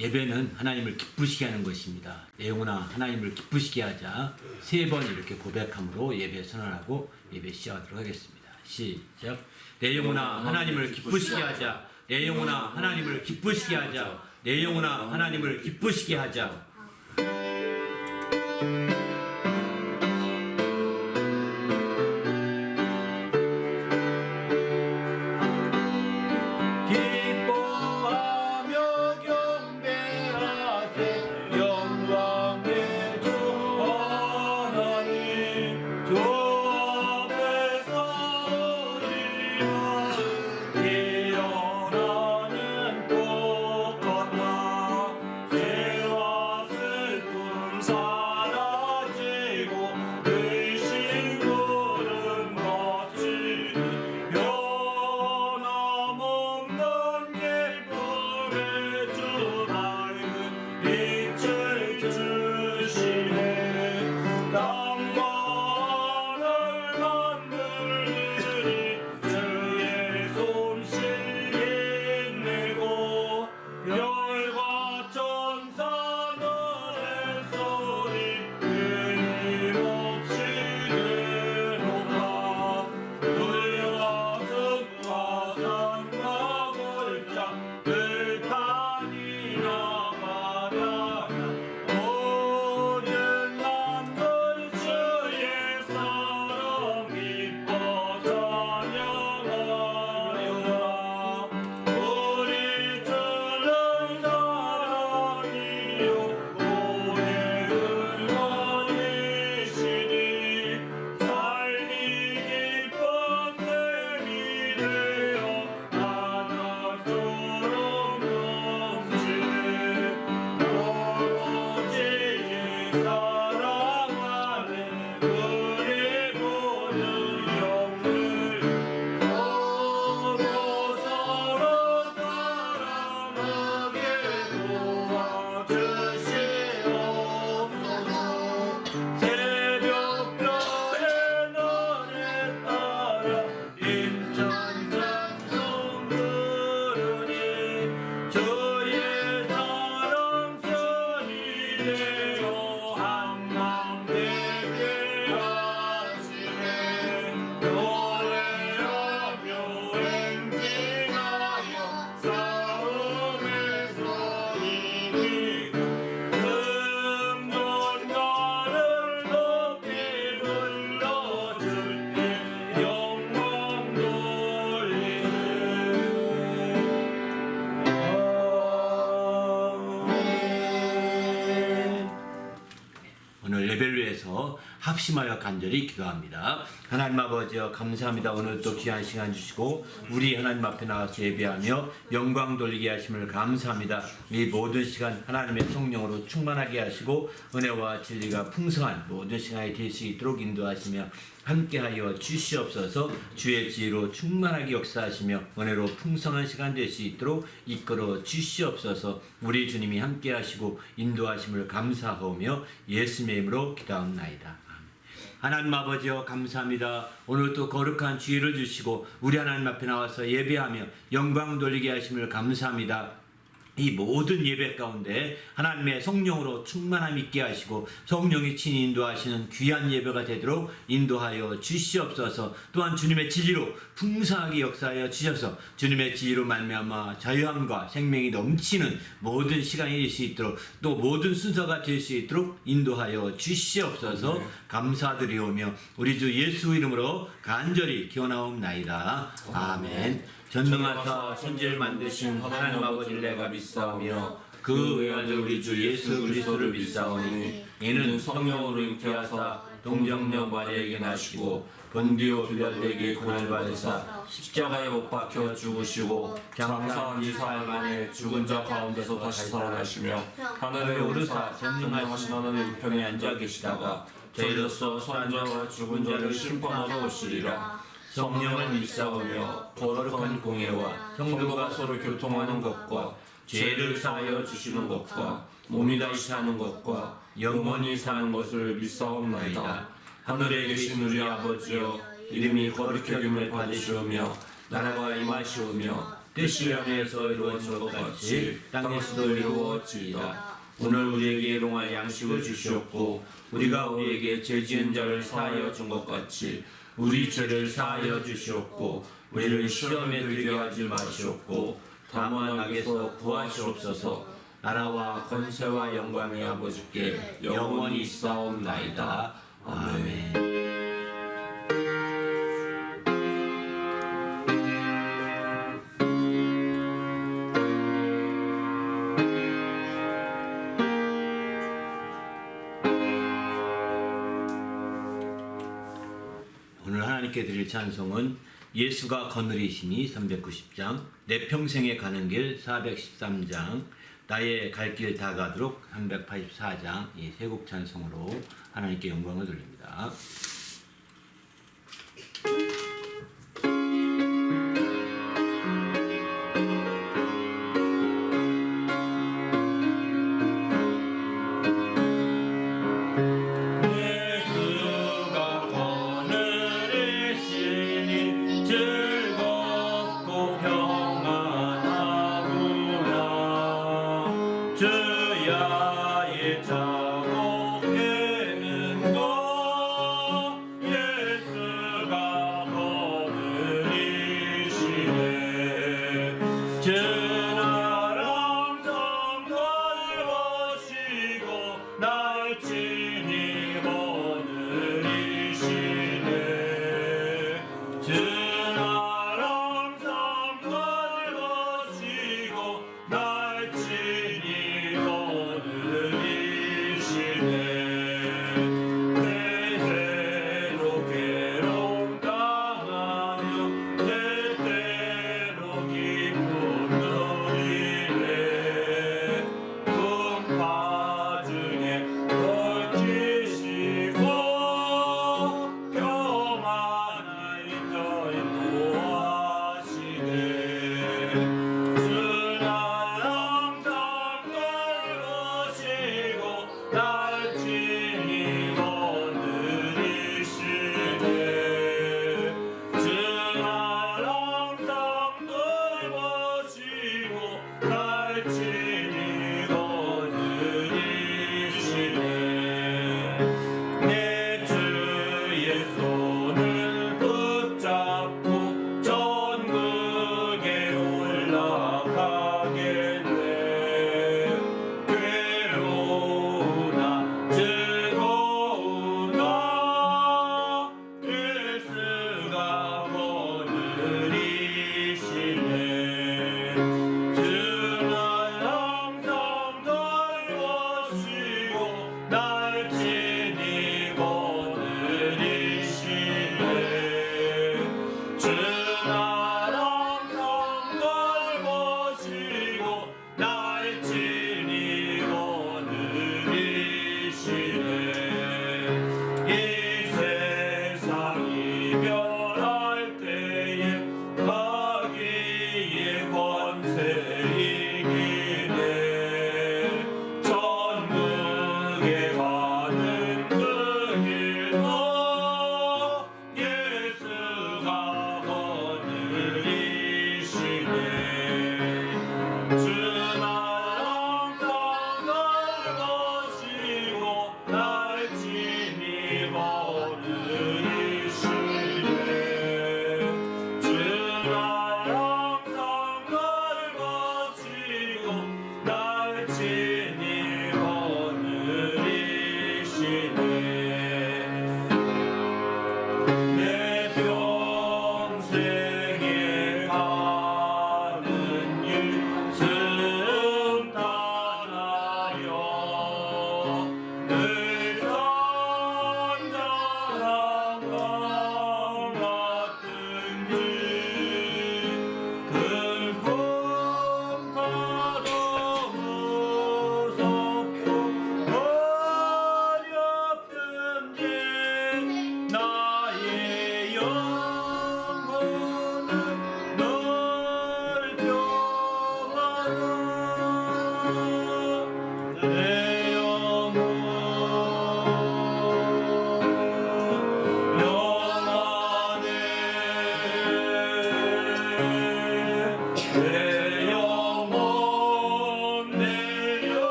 예배는 하나님을 기쁘시게 하는 것입니다. 내 영혼아 하나님을 기쁘시게 하자. 3번 이렇게 고백함으로 예배 선언하고 예배 시작하도록 하겠습니다. 시작. 내 영혼아 하나님을 기쁘시게 하자. 내 영혼아 하나님을 기쁘시게 하자. 내 영혼아 하나님을 기쁘시게 하자. 합심하여 간절히 기도합니다. 하나님 아버지여 감사합니다. 오늘 또 귀한 시간 주시고 우리 하나님 앞에 나와서 예배하며 영광 돌리게 하심을 감사합니다. 이 모든 시간 하나님의 성령으로 충만하게 하시고 은혜와 진리가 풍성한 모든 시간이 될 수 있도록 인도하시며 함께하여 주시옵소서. 주의 지혜로 충만하게 역사하시며 은혜로 풍성한 시간 될 수 있도록 이끌어 주시옵소서. 우리 주님이 함께하시고 인도하심을 감사하오며 예수님의 이름으로 기도합나이다. 하나님 아버지여 감사합니다. 오늘 또 거룩한 주의를 주시고 우리 하나님 앞에 나와서 예배하며 영광 돌리게 하심을 감사합니다. 이 모든 예배 가운데 하나님의 성령으로 충만함 있게 하시고 성령이 친히 인도하시는 귀한 예배가 되도록 인도하여 주시옵소서. 또한 주님의 진리로 풍성하게 역사하여 주셔서 주님의 진리로 말미암아 자유함과 생명이 넘치는 모든 시간이 될 수 있도록 또 모든 순서가 될 수 있도록 인도하여 주시옵소서. 감사드리오며 우리 주 예수 이름으로 간절히 기원하옵나이다. 아멘. 전능하사 천지를 만드신 하나님 아버지를 내가 믿사오며 그 외아들 우리 주 예수 그리스도를 믿사오니 이는 성령으로 잉태하사 동정녀 마리아에게 나시고 본디오 빌라도에게 고난을 받으사 십자가에 못 박혀 죽으시고 장사한 지 사흘 만에 죽은 자 가운데서 다시 살아나시며 하늘에 오르사 전능하신 하나님의 우편에 앉아 계시다가 저희로서 선자와 죽은 자를 심판하러 오시리라. 성령을 믿사오며 거룩한 공예와 성도가 서로 교통하는 것과 죄를 사하여 주시는 것과 몸이 다시 사는 것과 영원히 사는 것을 믿사옵나이다. 하늘에 계신 우리 아버지여 이름이 거룩히 여김을 받으시오며 나라가 임하시오며 뜻이 하늘에서 이루어진 것 같이 땅에서도 이루어지이다. 오늘 우리에게 일용할 양식을 주시옵고 우리가 우리에게 죄 지은 자를 사하여 준 것 같이 우리 죄를 사하여 주시옵고 우리를 시험에 들게 하지 마시옵고 다만 악에서 구하시옵소서. 나라와 권세와 영광이 아버지께 영원히 있사옵나이다. 아멘. 오늘 하나님께 드릴 찬송은 예수가 거느리시니 390장, 내 평생에 가는 길 413장, 나의 갈 길 다 가도록 384장, 이 세 곡 찬송으로 하나님께 영광을 돌립니다. 주야의 자고 깨는 것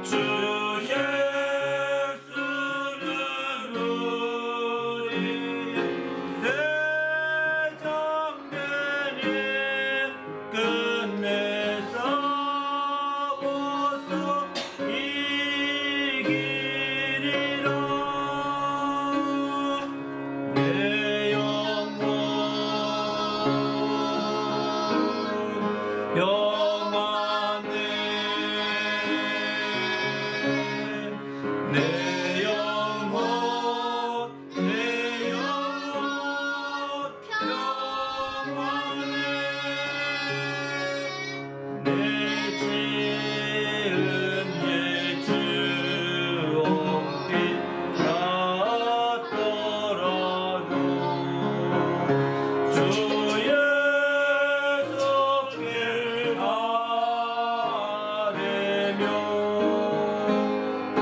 주 예수는 우리 대적되니 끝내 싸워서 이기리라. 내 영혼 영원해. 내 영혼 내 영혼 영원해. 내 죄은 예주 옹빛 같더라도 주 예수께 아뢰며 그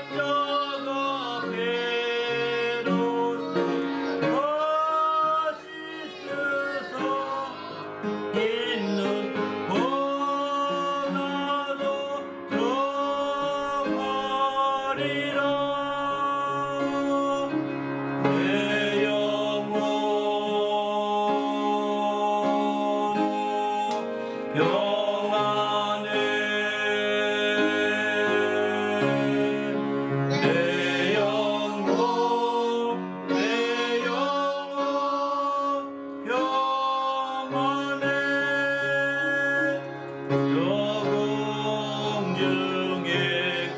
십자가 배로서 다시 쓰서 있는 고난도 정하리라. 내 영혼 영원해. 내 영혼 내 영혼 영원해. 조금 중에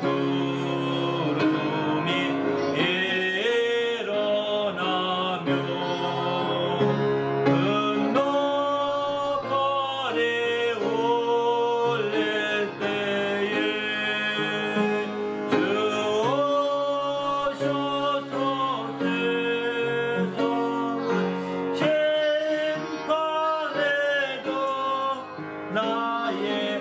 구름이 일어나며 큰 높이에 올릴 때에 주 오셔서 세상을 심판해도 나의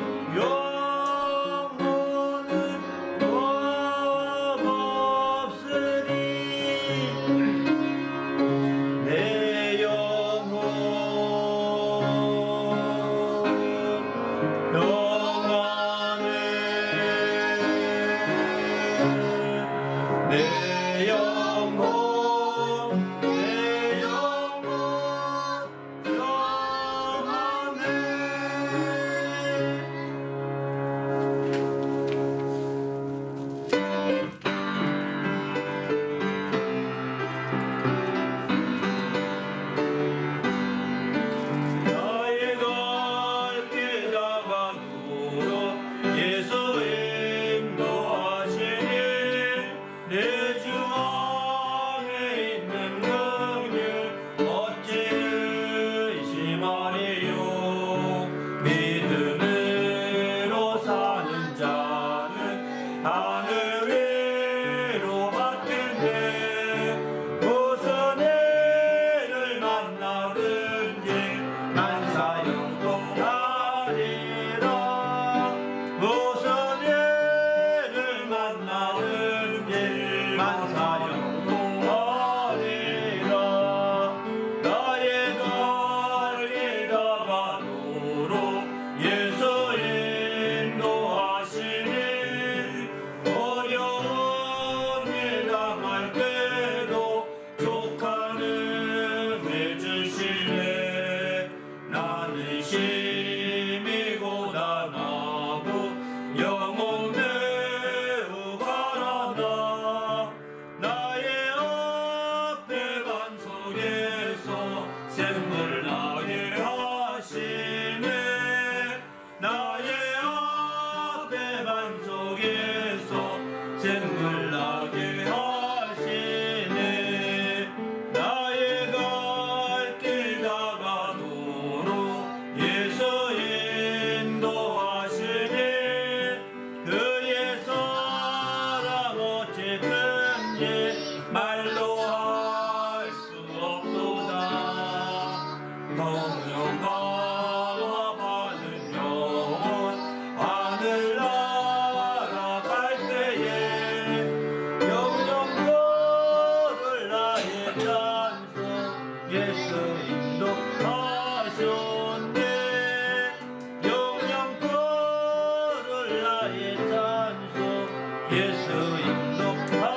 예수 인도하셨네.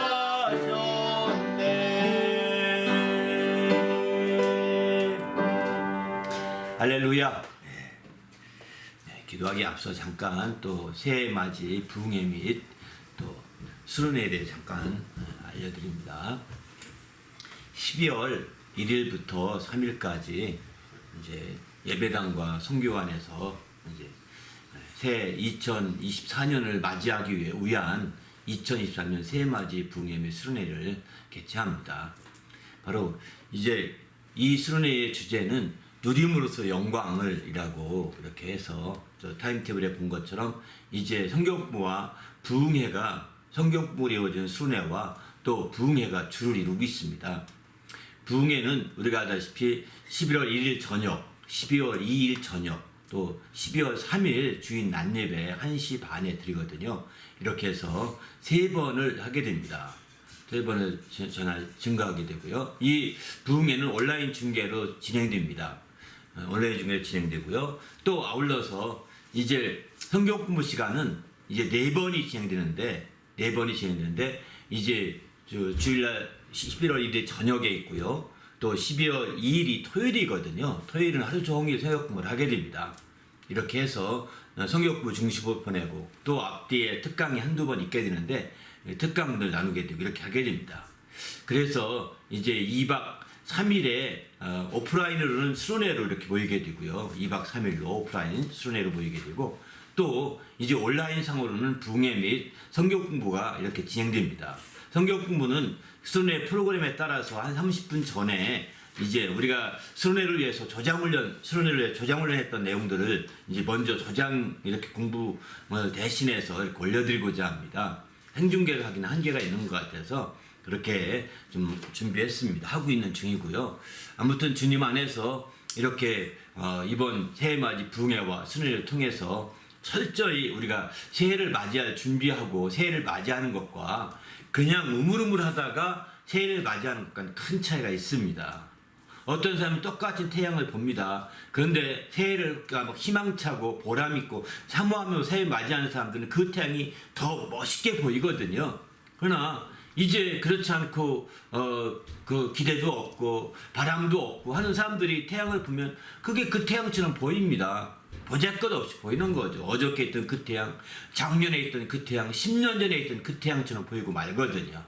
할렐루야. 기도하기 앞서 잠깐 또 새해 맞이 부흥회 및 또 수련회에 대해 잠깐 알려드립니다. 12월 1일부터 3일까지 이제 예배당과 선교관에서 이제 새 2024년을 맞이하기 위한 2023년 새해맞이 부흥회 및 수련회를 개최합니다. 바로 이제 이 수련회의 주제는 누림으로써 영광을이라고 이렇게 해서 저 타임테이블에 본 것처럼 이제 성경부와 부흥회가 성경부로 이루어지는 수련회와 또 부흥회가 주를 이루고 있습니다. 부흥회는 우리가 알다시피 11월 1일 저녁, 12월 2일 저녁, 또 12월 3일 주인 낮예배 1시 반에 드리거든요. 이렇게 해서 3번을 하게 됩니다. 3번을 증가하게 되고요. 이 부흥회는 온라인 중계로 진행됩니다. 온라인 중계로 진행되고요. 또 아울러서 이제 성경 공부 시간은 이제 4번이 진행되는데 이제 주일날 11월 1일 저녁에 있고요. 또 12월 2일이 토요일이거든요. 토요일은 하루 종일 성경 공부를 하게 됩니다. 이렇게 해서 성경 공부 중심으로 보내고 또 앞뒤에 특강이 한두 번 있게 되는데 특강들 나누게 되고 이렇게 하게 됩니다. 그래서 이제 2박 3일에 오프라인으로는 수련회로 이렇게 모이게 되고요. 2박 3일로 오프라인 수련회로 모이게 되고 또 이제 온라인 상으로는 부흥회 및 성경 공부가 이렇게 진행됩니다. 성경 공부는 수련회 프로그램에 따라서 한 30분 전에 이제 우리가 수련회를 위해서 수련회를 위해 조장훈련 했던 내용들을 이제 먼저 이렇게 공부 대신해서 이렇게 올려드리고자 합니다. 행중계를 하기는 한계가 있는 것 같아서 그렇게 좀 준비했습니다. 하고 있는 중이고요. 아무튼 주님 안에서 이렇게 이번 새해맞이 부흥회와 수련회를 통해서 철저히 우리가 새해를 맞이할 준비하고 새해를 맞이하는 것과 그냥 우물우물하다가 새해를 맞이하는 것과는 큰 차이가 있습니다. 어떤 사람은 똑같은 태양을 봅니다. 그런데 새해를 막 희망차고 보람있고 사모하며 새해 맞이하는 사람들은 그 태양이 더 멋있게 보이거든요. 그러나 이제 그렇지 않고 그 기대도 없고 바람도 없고 하는 사람들이 태양을 보면 그게 그 태양처럼 보입니다. 보잘것없이 보이는 거죠. 어저께 있던 그 태양, 작년에 있던 그 태양, 10년 전에 있던 그 태양처럼 보이고 말거든요.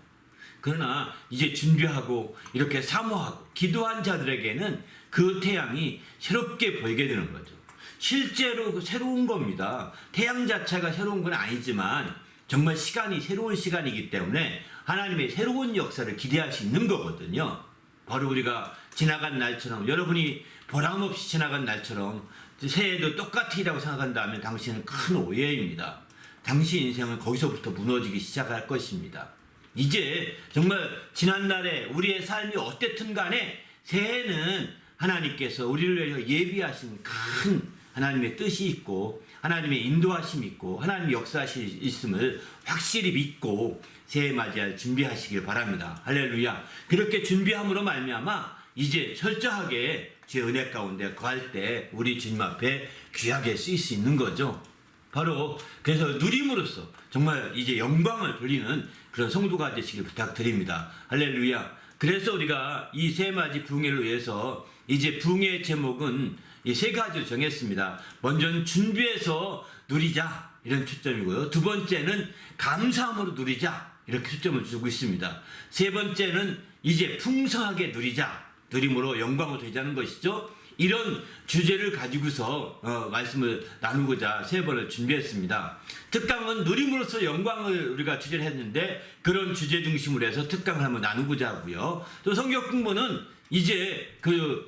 그러나 이제 준비하고 이렇게 사모하고 기도한 자들에게는 그 태양이 새롭게 보이게 되는 거죠. 실제로 새로운 겁니다. 태양 자체가 새로운 건 아니지만 정말 새로운 시간이기 때문에 하나님의 새로운 역사를 기대할 수 있는 거거든요. 바로 우리가 지나간 날처럼 여러분이 보람없이 지나간 날처럼 새해도 똑같이라고 생각한다면 당신은 큰 오해입니다. 당신 인생은 거기서부터 무너지기 시작할 것입니다. 이제 정말 지난날에 우리의 삶이 어땠든 간에 새해는 하나님께서 우리를 위해서 예비하신 큰 하나님의 뜻이 있고 하나님의 인도하심이 있고 하나님의 역사하심이 있음을 확실히 믿고 새해 맞이할 준비하시길 바랍니다. 할렐루야. 그렇게 준비함으로 말미암아 이제 철저하게 주의 은혜 가운데 거할 때 우리 주님 앞에 귀하게 쓰일 수 있는 거죠. 바로 그래서 누림으로써 정말 이제 영광을 돌리는 그런 성도가 되시길 부탁드립니다. 할렐루야. 그래서 우리가 이 새해맞이 부흥회를 위해서 이제 부흥회의 제목은 이 3가지로 정했습니다. 먼저는 준비해서 누리자 이런 초점이고요. 두 번째는 감사함으로 누리자 이렇게 초점을 주고 있습니다. 세 번째는 이제 풍성하게 누리자, 누림으로 영광을 되자는 것이죠. 이런 주제를 가지고서 말씀을 나누고자 3번을 준비했습니다. 특강은 누림으로써 영광을 우리가 주제를 했는데 그런 주제 중심으로 해서 특강을 한번 나누고자 하고요. 또 성경 공부는 이제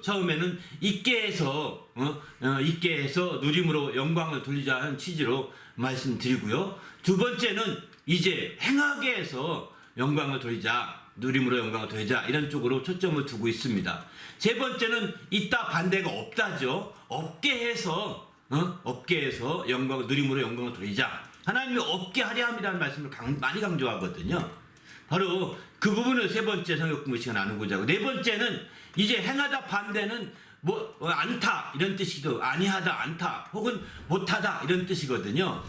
처음에는 있게 해서 누림으로 영광을 돌리자 하는 취지로 말씀드리고요. 두 번째는 이제 행하게 해서 영광을 돌리자, 누림으로 영광을 돌리자 이런 쪽으로 초점을 두고 있습니다. 세 번째는 있다 반대가 없다죠. 없게 해서 누림으로 영광을 돌리자. 하나님이 없게 하려 함이라는 말씀을 많이 강조하거든요. 바로 그 부분을 세 번째 성경 공부 시간 나누고자 하고, 네 번째는 이제 행하다 반대는 않다 이런 뜻이기도, 아니하다 않다 혹은 못하다 이런 뜻이거든요.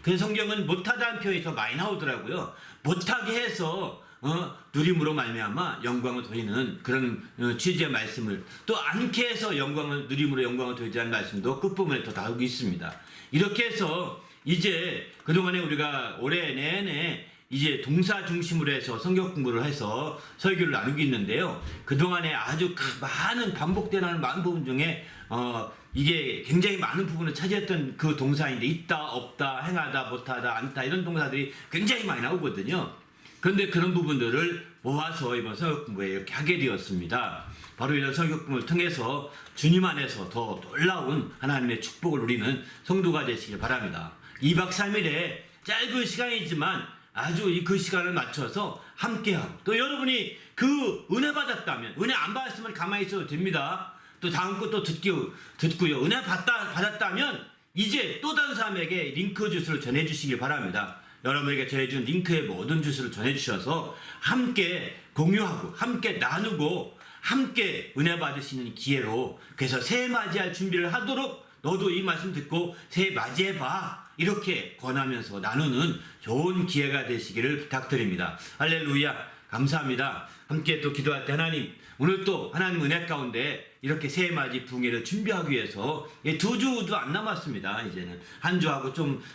그래서 성경은 못하다는 표현이 더 많이 나오더라고요. 못하게 해서 누림으로 말미암아 영광을 돌리는 그런 취지의 말씀을, 또 않게 해서 영광을 누림으로 영광을 돌리자는 말씀도 끝부분에 더 나오고 있습니다. 이렇게 해서 이제 그동안에 우리가 올해 내내 이제 동사 중심으로 해서 성경 공부를 해서 설교를 나누고 있는데요. 그동안에 아주 많은 반복되는 많은 부분 중에 이게 굉장히 많은 부분을 차지했던 그 동사인데, 있다, 없다, 행하다, 못하다, 않다, 이런 동사들이 굉장히 많이 나오거든요. 그런데 그런 부분들을 모아서 이번 성경 공부에 이렇게 하게 되었습니다. 바로 이런 성경 공부를 통해서 주님 안에서 더 놀라운 하나님의 축복을 누리는 성도가 되시길 바랍니다. 2박 3일의 짧은 시간이지만 아주 그 시간을 맞춰서 함께하고, 또 여러분이 그 은혜 받았다면, 은혜 안 받았으면 가만히 있어도 됩니다. 또 다음 것도 듣고요. 은혜 받았다면 이제 또 다른 사람에게 링크 주스를 전해주시길 바랍니다. 여러분에게 전해준 링크의 모든 주스를 전해주셔서 함께 공유하고 함께 나누고 함께 은혜 받으시는 기회로, 그래서 새해 맞이할 준비를 하도록 너도 이 말씀 듣고 새해 맞이해봐, 이렇게 권하면서 나누는 좋은 기회가 되시기를 부탁드립니다. 할렐루야, 감사합니다. 함께 또 기도할 때 하나님, 오늘 또 하나님 은혜 가운데 이렇게 새해 맞이 부흥회를 준비하기 위해서 2주도 안 남았습니다. 이제는 한 주하고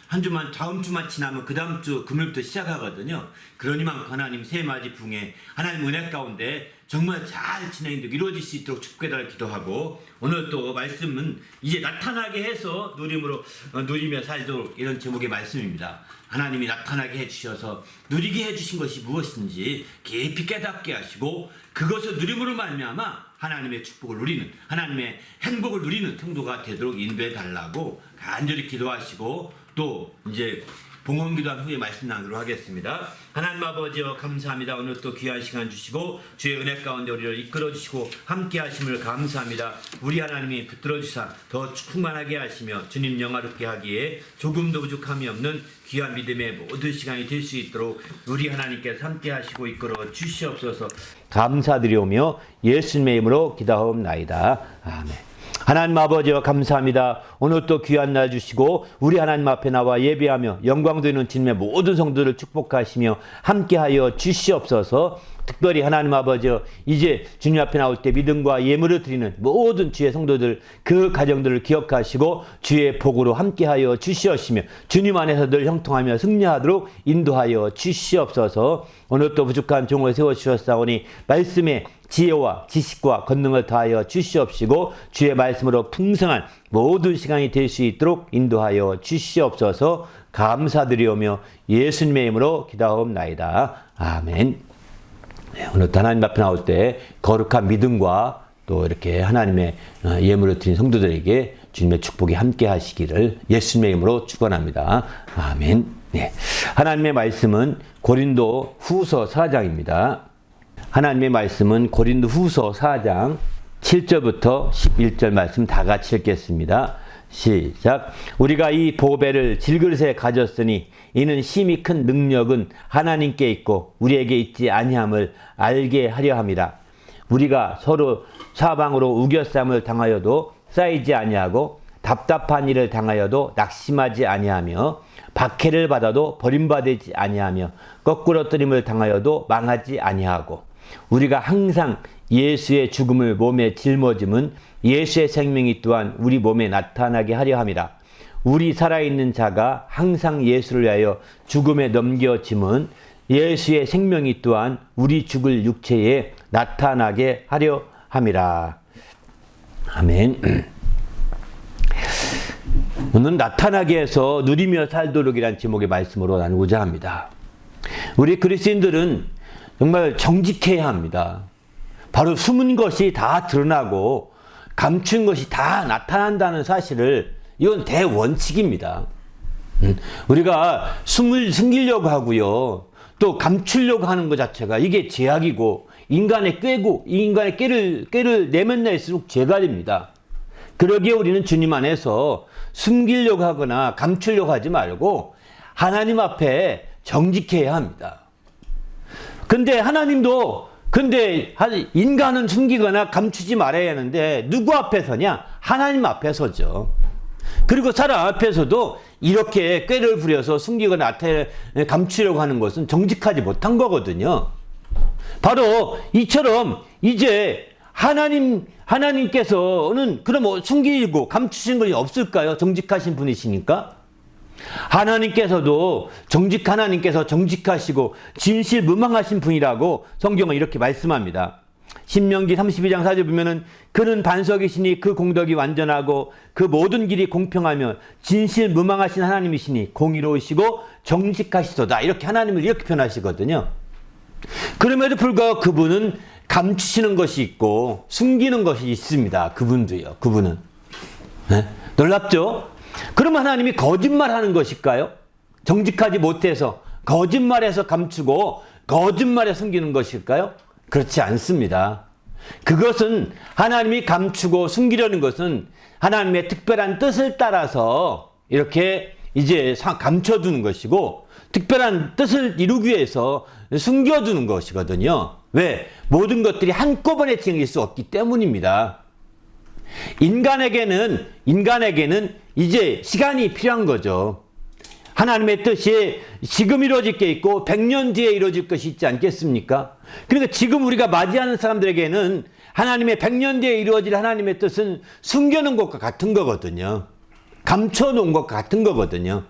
한 주만, 다음 주만 지나면 그 다음 주 금요일부터 시작하거든요. 그러니만큼 하나님 새해 맞이 부흥회 하나님 은혜 가운데 정말 잘 진행되고 이루어질 수 있도록 축복해달라 기도하고, 오늘 또 말씀은 이제 나타나게 해서 누리며 살도록, 이런 제목의 말씀입니다. 하나님이 나타나게 해주셔서 누리게 해주신 것이 무엇인지 깊이 깨닫게 하시고, 그것을 누림으로 말미암아 하나님의 축복을 누리는, 하나님의 행복을 누리는 성도가 되도록 인도해 달라고 간절히 기도하시고, 또 이제 봉헌기도한 후에 말씀 나누도록 하겠습니다. 하나님 아버지여 감사합니다. 오늘 또 귀한 시간 주시고 주의 은혜 가운데 우리를 이끌어 주시고 함께 하심을 감사합니다. 우리 하나님이 붙들어 주사 더 충만하게 하시며 주님 영화롭게 하기에 조금도 부족함이 없는 귀한 믿음의 모든 시간이 될 수 있도록 우리 하나님께서 함께 하시고 이끌어 주시옵소서. 감사드리오며 예수님의 이름으로 기도하옵나이다. 아멘. 하나님 아버지와 감사합니다. 오늘 또 귀한 날 주시고 우리 하나님 앞에 나와 예배하며 영광 되는 주님의 모든 성도를 축복하시며 함께하여 주시옵소서. 특별히 하나님 아버지여, 이제 주님 앞에 나올 때 믿음과 예물을 드리는 모든 주의 성도들, 그 가정들을 기억하시고 주의 복으로 함께하여 주시옵시며 주님 안에서 늘 형통하며 승리하도록 인도하여 주시옵소서. 오늘 또 부족한 종을 세워주셨사오니 말씀의 지혜와 지식과 권능을 다하여 주시옵시고 주의 말씀으로 풍성한 모든 시간이 될 수 있도록 인도하여 주시옵소서. 감사드리오며 예수님의 이름으로 기도하옵나이다. 아멘. 네, 오늘 하나님 앞에 나올 때 거룩한 믿음과 또 이렇게 하나님의 예물을 드린 성도들에게 주님의 축복이 함께 하시기를 예수님의 이름으로 축원합니다. 아멘. 네. 하나님의 말씀은 고린도 후서 4장입니다. 하나님의 말씀은 고린도 후서 4장 7절부터 11절 말씀 다 같이 읽겠습니다. 시작. 우리가 이 보배를 질그릇에 가졌으니 이는 심히 큰 능력은 하나님께 있고 우리에게 있지 아니함을 알게 하려 함이라. 우리가 서로 사방으로 우겨쌈을 당하여도 쌓이지 아니하고 답답한 일을 당하여도 낙심하지 아니하며 박해를 받아도 버림받지 아니하며 거꾸로 뜨림을 당하여도 망하지 아니하고 우리가 항상 예수의 죽음을 몸에 짊어짐은 예수의 생명이 또한 우리 몸에 나타나게 하려 함이라. 우리 살아있는 자가 항상 예수를 위하여 죽음에 넘겨짐은 예수의 생명이 또한 우리 죽을 육체에 나타나게 하려 함이라. 아멘. 오늘 나타나게 해서 누리며 살도록이라는 제목의 말씀으로 나누고자 합니다. 우리 그리스도인들은 정말 정직해야 합니다. 바로 숨은 것이 다 드러나고 감춘 것이 다 나타난다는 사실을, 이건 대원칙입니다. 우리가 숨기려고 하고요, 또 감추려고 하는 것 자체가 이게 죄악이고 인간의 꾀를 내면날수록 죄가 됩니다. 그러기에 우리는 주님 안에서 숨기려고 하거나 감추려고 하지 말고 하나님 앞에 정직해야 합니다. 근데 인간은 숨기거나 감추지 말아야 하는데 누구 앞에 서냐? 하나님 앞에 서죠. 그리고 사람 앞에서도 이렇게 꾀를 부려서 숨기거나 감추려고 하는 것은 정직하지 못한 거거든요. 바로 이처럼 이제 하나님께서는 그럼 숨기고 감추신 것이 없을까요? 정직하신 분이시니까. 하나님께서 정직하시고 진실무망하신 분이라고 성경은 이렇게 말씀합니다. 신명기 32장 4절 보면은 그는 반석이시니 그 공덕이 완전하고 그 모든 길이 공평하며 진실무망하신 하나님이시니 공의로우시고 정직하시도다. 이렇게 하나님을 이렇게 표현하시거든요. 그럼에도 불구하고 그분은 감추시는 것이 있고 숨기는 것이 있습니다. 그분도요. 그분은. 네? 놀랍죠? 그러면 하나님이 거짓말하는 것일까요? 정직하지 못해서 거짓말해서 감추고 거짓말에 숨기는 것일까요? 그렇지 않습니다. 그것은 하나님이 감추고 숨기려는 것은 하나님의 특별한 뜻을 따라서 이렇게 이제 감춰두는 것이고 특별한 뜻을 이루기 위해서 숨겨두는 것이거든요. 왜? 모든 것들이 한꺼번에 생길 수 없기 때문입니다. 인간에게는 이제 시간이 필요한 거죠. 하나님의 뜻이 지금 이루어질 게 있고 100년 뒤에 이루어질 것이 있지 않겠습니까? 그러니까 지금 우리가 맞이하는 사람들에게는 하나님의 100년 뒤에 이루어질 하나님의 뜻은 숨겨놓은 것과 같은 거거든요. 감춰놓은 것과 같은 거거든요.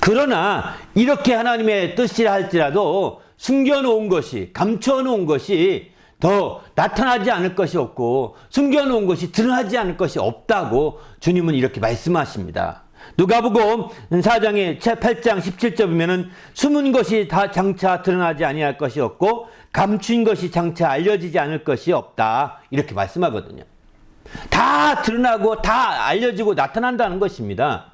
그러나 이렇게 하나님의 뜻이라 할지라도 숨겨놓은 것이, 감춰놓은 것이 더 나타나지 않을 것이 없고 숨겨놓은 것이 드러나지 않을 것이 없다고 주님은 이렇게 말씀하십니다. 누가복음 4장의 8장 17절 보면은 숨은 것이 다 장차 드러나지 아니할 것이 없고 감춘 것이 장차 알려지지 않을 것이 없다. 이렇게 말씀하거든요. 다 드러나고 다 알려지고 나타난다는 것입니다.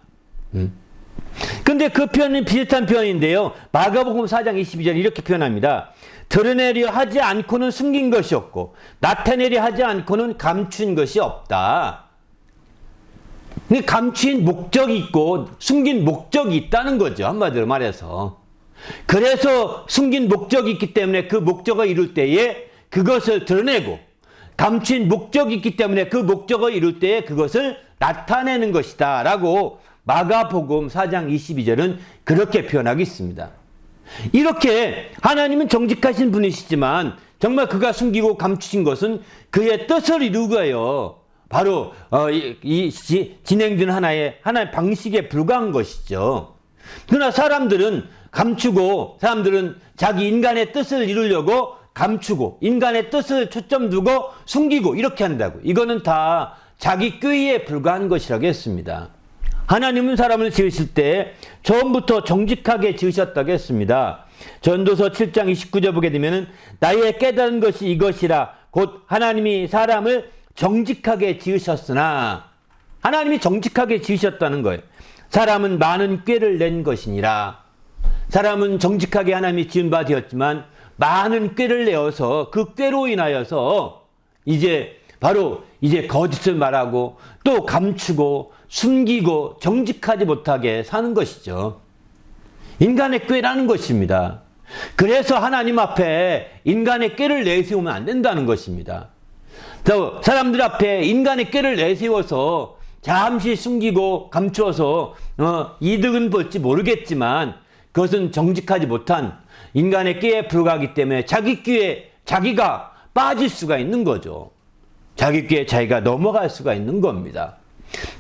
근데 그 표현은 비슷한 표현인데요. 마가복음 4장 22절 이렇게 표현합니다. 드러내려 하지 않고는 숨긴 것이 없고 나타내려 하지 않고는 감춘 것이 없다. 감춘 목적이 있고 숨긴 목적이 있다는 거죠. 한마디로 말해서. 그래서 숨긴 목적이 있기 때문에 그 목적을 이룰 때에 그것을 드러내고 감춘 목적이 있기 때문에 그 목적을 이룰 때에 그것을 나타내는 것이다 라고 마가복음 4장 22절은 그렇게 표현하고 있습니다. 이렇게 하나님은 정직하신 분이시지만 정말 그가 숨기고 감추신 것은 그의 뜻을 이루고요. 바로 진행되는 하나의 방식에 불과한 것이죠. 그러나 사람들은 감추고 사람들은 자기 인간의 뜻을 이루려고 감추고 인간의 뜻을 초점 두고 숨기고 이렇게 한다고. 이거는 다 자기 꾀에 불과한 것이라고 했습니다. 하나님은 사람을 지으실 때 처음부터 정직하게 지으셨다고 했습니다. 전도서 7장 29절 보게 되면 나의 깨달은 것이 이것이라 곧 하나님이 사람을 정직하게 지으셨으나 하나님이 정직하게 지으셨다는 거예요. 사람은 많은 꾀를 낸 것이니라. 사람은 정직하게 하나님이 지은 바 되었지만 많은 꾀를 내어서 그 꾀로 인하여서 이제 거짓을 말하고 또 감추고 숨기고 정직하지 못하게 사는 것이죠. 인간의 꾀라는 것입니다. 그래서 하나님 앞에 인간의 꾀를 내세우면 안 된다는 것입니다. 사람들 앞에 인간의 꾀를 내세워서 잠시 숨기고 감추어서 이득은 볼지 모르겠지만 그것은 정직하지 못한 인간의 꾀에 불과하기 때문에 자기 꾀에 자기가 빠질 수가 있는 거죠. 자기 꾀에 자기가 넘어갈 수가 있는 겁니다.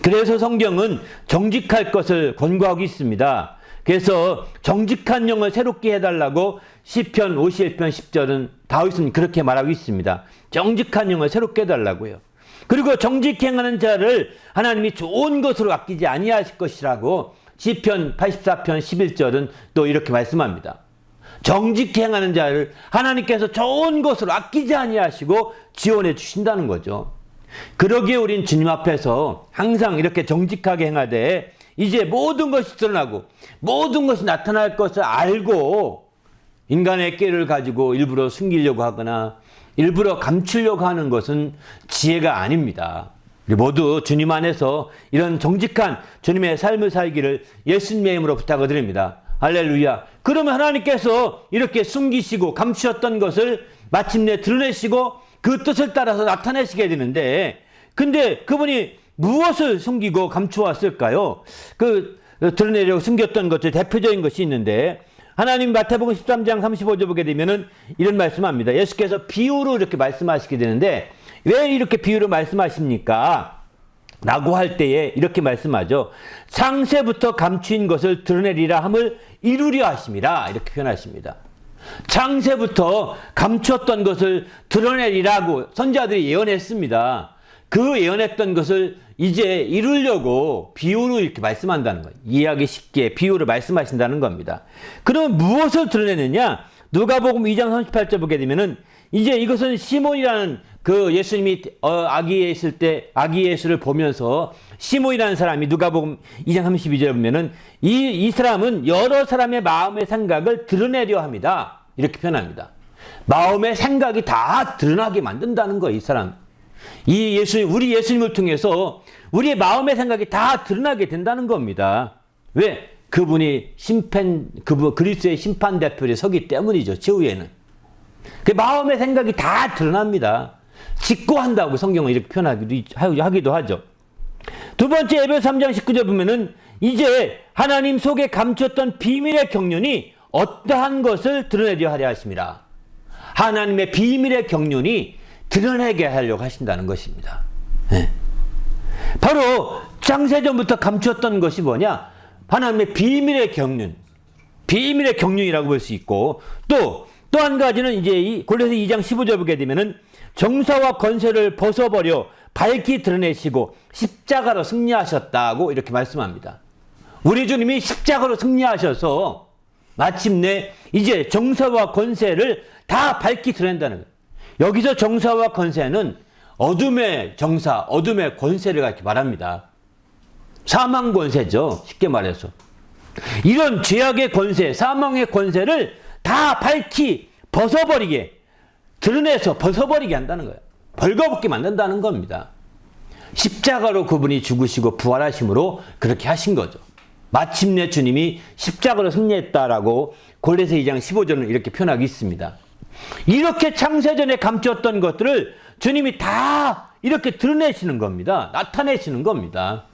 그래서 성경은 정직할 것을 권고하고 있습니다. 그래서 정직한 영을 새롭게 해달라고 시편 51편 10절은 다윗은 그렇게 말하고 있습니다. 정직한 영을 새롭게 해달라고요. 그리고 정직히 행하는 자를 하나님이 좋은 것으로 아끼지 아니하실 것이라고 시편 84편 11절은 또 이렇게 말씀합니다. 정직히 행하는 자를 하나님께서 좋은 것으로 아끼지 아니하시고 지원해 주신다는 거죠. 그러기에 우린 주님 앞에서 항상 이렇게 정직하게 행하되 이제 모든 것이 드러나고 모든 것이 나타날 것을 알고 인간의 꾀를 가지고 일부러 숨기려고 하거나 일부러 감추려고 하는 것은 지혜가 아닙니다. 우리 모두 주님 안에서 이런 정직한 주님의 삶을 살기를 예수님의 이름으로 부탁을 드립니다. 할렐루야. 그러면 하나님께서 이렇게 숨기시고 감추셨던 것을 마침내 드러내시고 그 뜻을 따라서 나타내시게 되는데 근데 그분이 무엇을 숨기고 감추었을까요? 드러내려고 숨겼던 것들 대표적인 것이 있는데, 하나님 마태복음 13장 35절 보게 되면은 이런 말씀합니다. 예수께서 비유로 이렇게 말씀하시게 되는데, 왜 이렇게 비유로 말씀하십니까? 라고 할 때에 이렇게 말씀하죠. 창세부터 감추인 것을 드러내리라 함을 이루려 하심이라, 이렇게 표현하십니다. 창세부터 감추었던 것을 드러내리라고 선지자들이 예언했습니다. 그 예언했던 것을 이제 이루려고 비유로 이렇게 말씀한다는 거예요. 이해하기 쉽게 비유로 말씀하신다는 겁니다. 그럼 무엇을 드러내느냐? 누가복음 2장 38절 보게 되면은 이제 이것은 시몬이라는 예수님이 아기 있을 때 아기 예수를 보면서 시몬이라는 사람이 누가복음 2장 32절에 보면은 이 사람은 여러 사람의 마음의 생각을 드러내려 합니다. 이렇게 표현합니다. 마음의 생각이 다 드러나게 만든다는 거예요, 이 사람. 우리 예수님을 통해서 우리의 마음의 생각이 다 드러나게 된다는 겁니다. 왜? 그분이 그리스도의 심판 대표에 서기 때문이죠, 최후에는. 그 마음의 생각이 다 드러납니다. 직고한다고 성경은 이렇게 표현하기도 하죠. 두 번째 에베소 3장 19절 보면은 이제 하나님 속에 감췄던 비밀의 경륜이 어떠한 것을 드러내려 하려 하심이라. 하나님의 비밀의 경륜이 드러내게 하려고 하신다는 것입니다. 네. 바로 창세전부터 감추었던 것이 뭐냐? 하나님의 비밀의 경륜. 비밀의 경륜이라고 볼 수 있고, 또 한 가지는 이제 이 골로새 2장 15절 보게 되면은 정사와 권세를 벗어버려 밝히 드러내시고 십자가로 승리하셨다고 이렇게 말씀합니다. 우리 주님이 십자가로 승리하셔서 마침내 이제 정사와 권세를 다 밝히 드러낸다는 거예요. 여기서 정사와 권세는 어둠의 정사, 어둠의 권세를 이렇게 말합니다. 사망 권세죠. 쉽게 말해서. 이런 죄악의 권세, 사망의 권세를 다 밝히 벗어버리게, 드러내서 벗어버리게 한다는 거예요. 벌거벗게 만든다는 겁니다. 십자가로 그분이 죽으시고 부활하심으로 그렇게 하신 거죠. 마침내 주님이 십자가로 승리했다라고 골로새 2장 15절은 이렇게 표현하고 있습니다. 이렇게 창세전에 감췄던 것들을 주님이 다 이렇게 드러내시는 겁니다. 나타내시는 겁니다.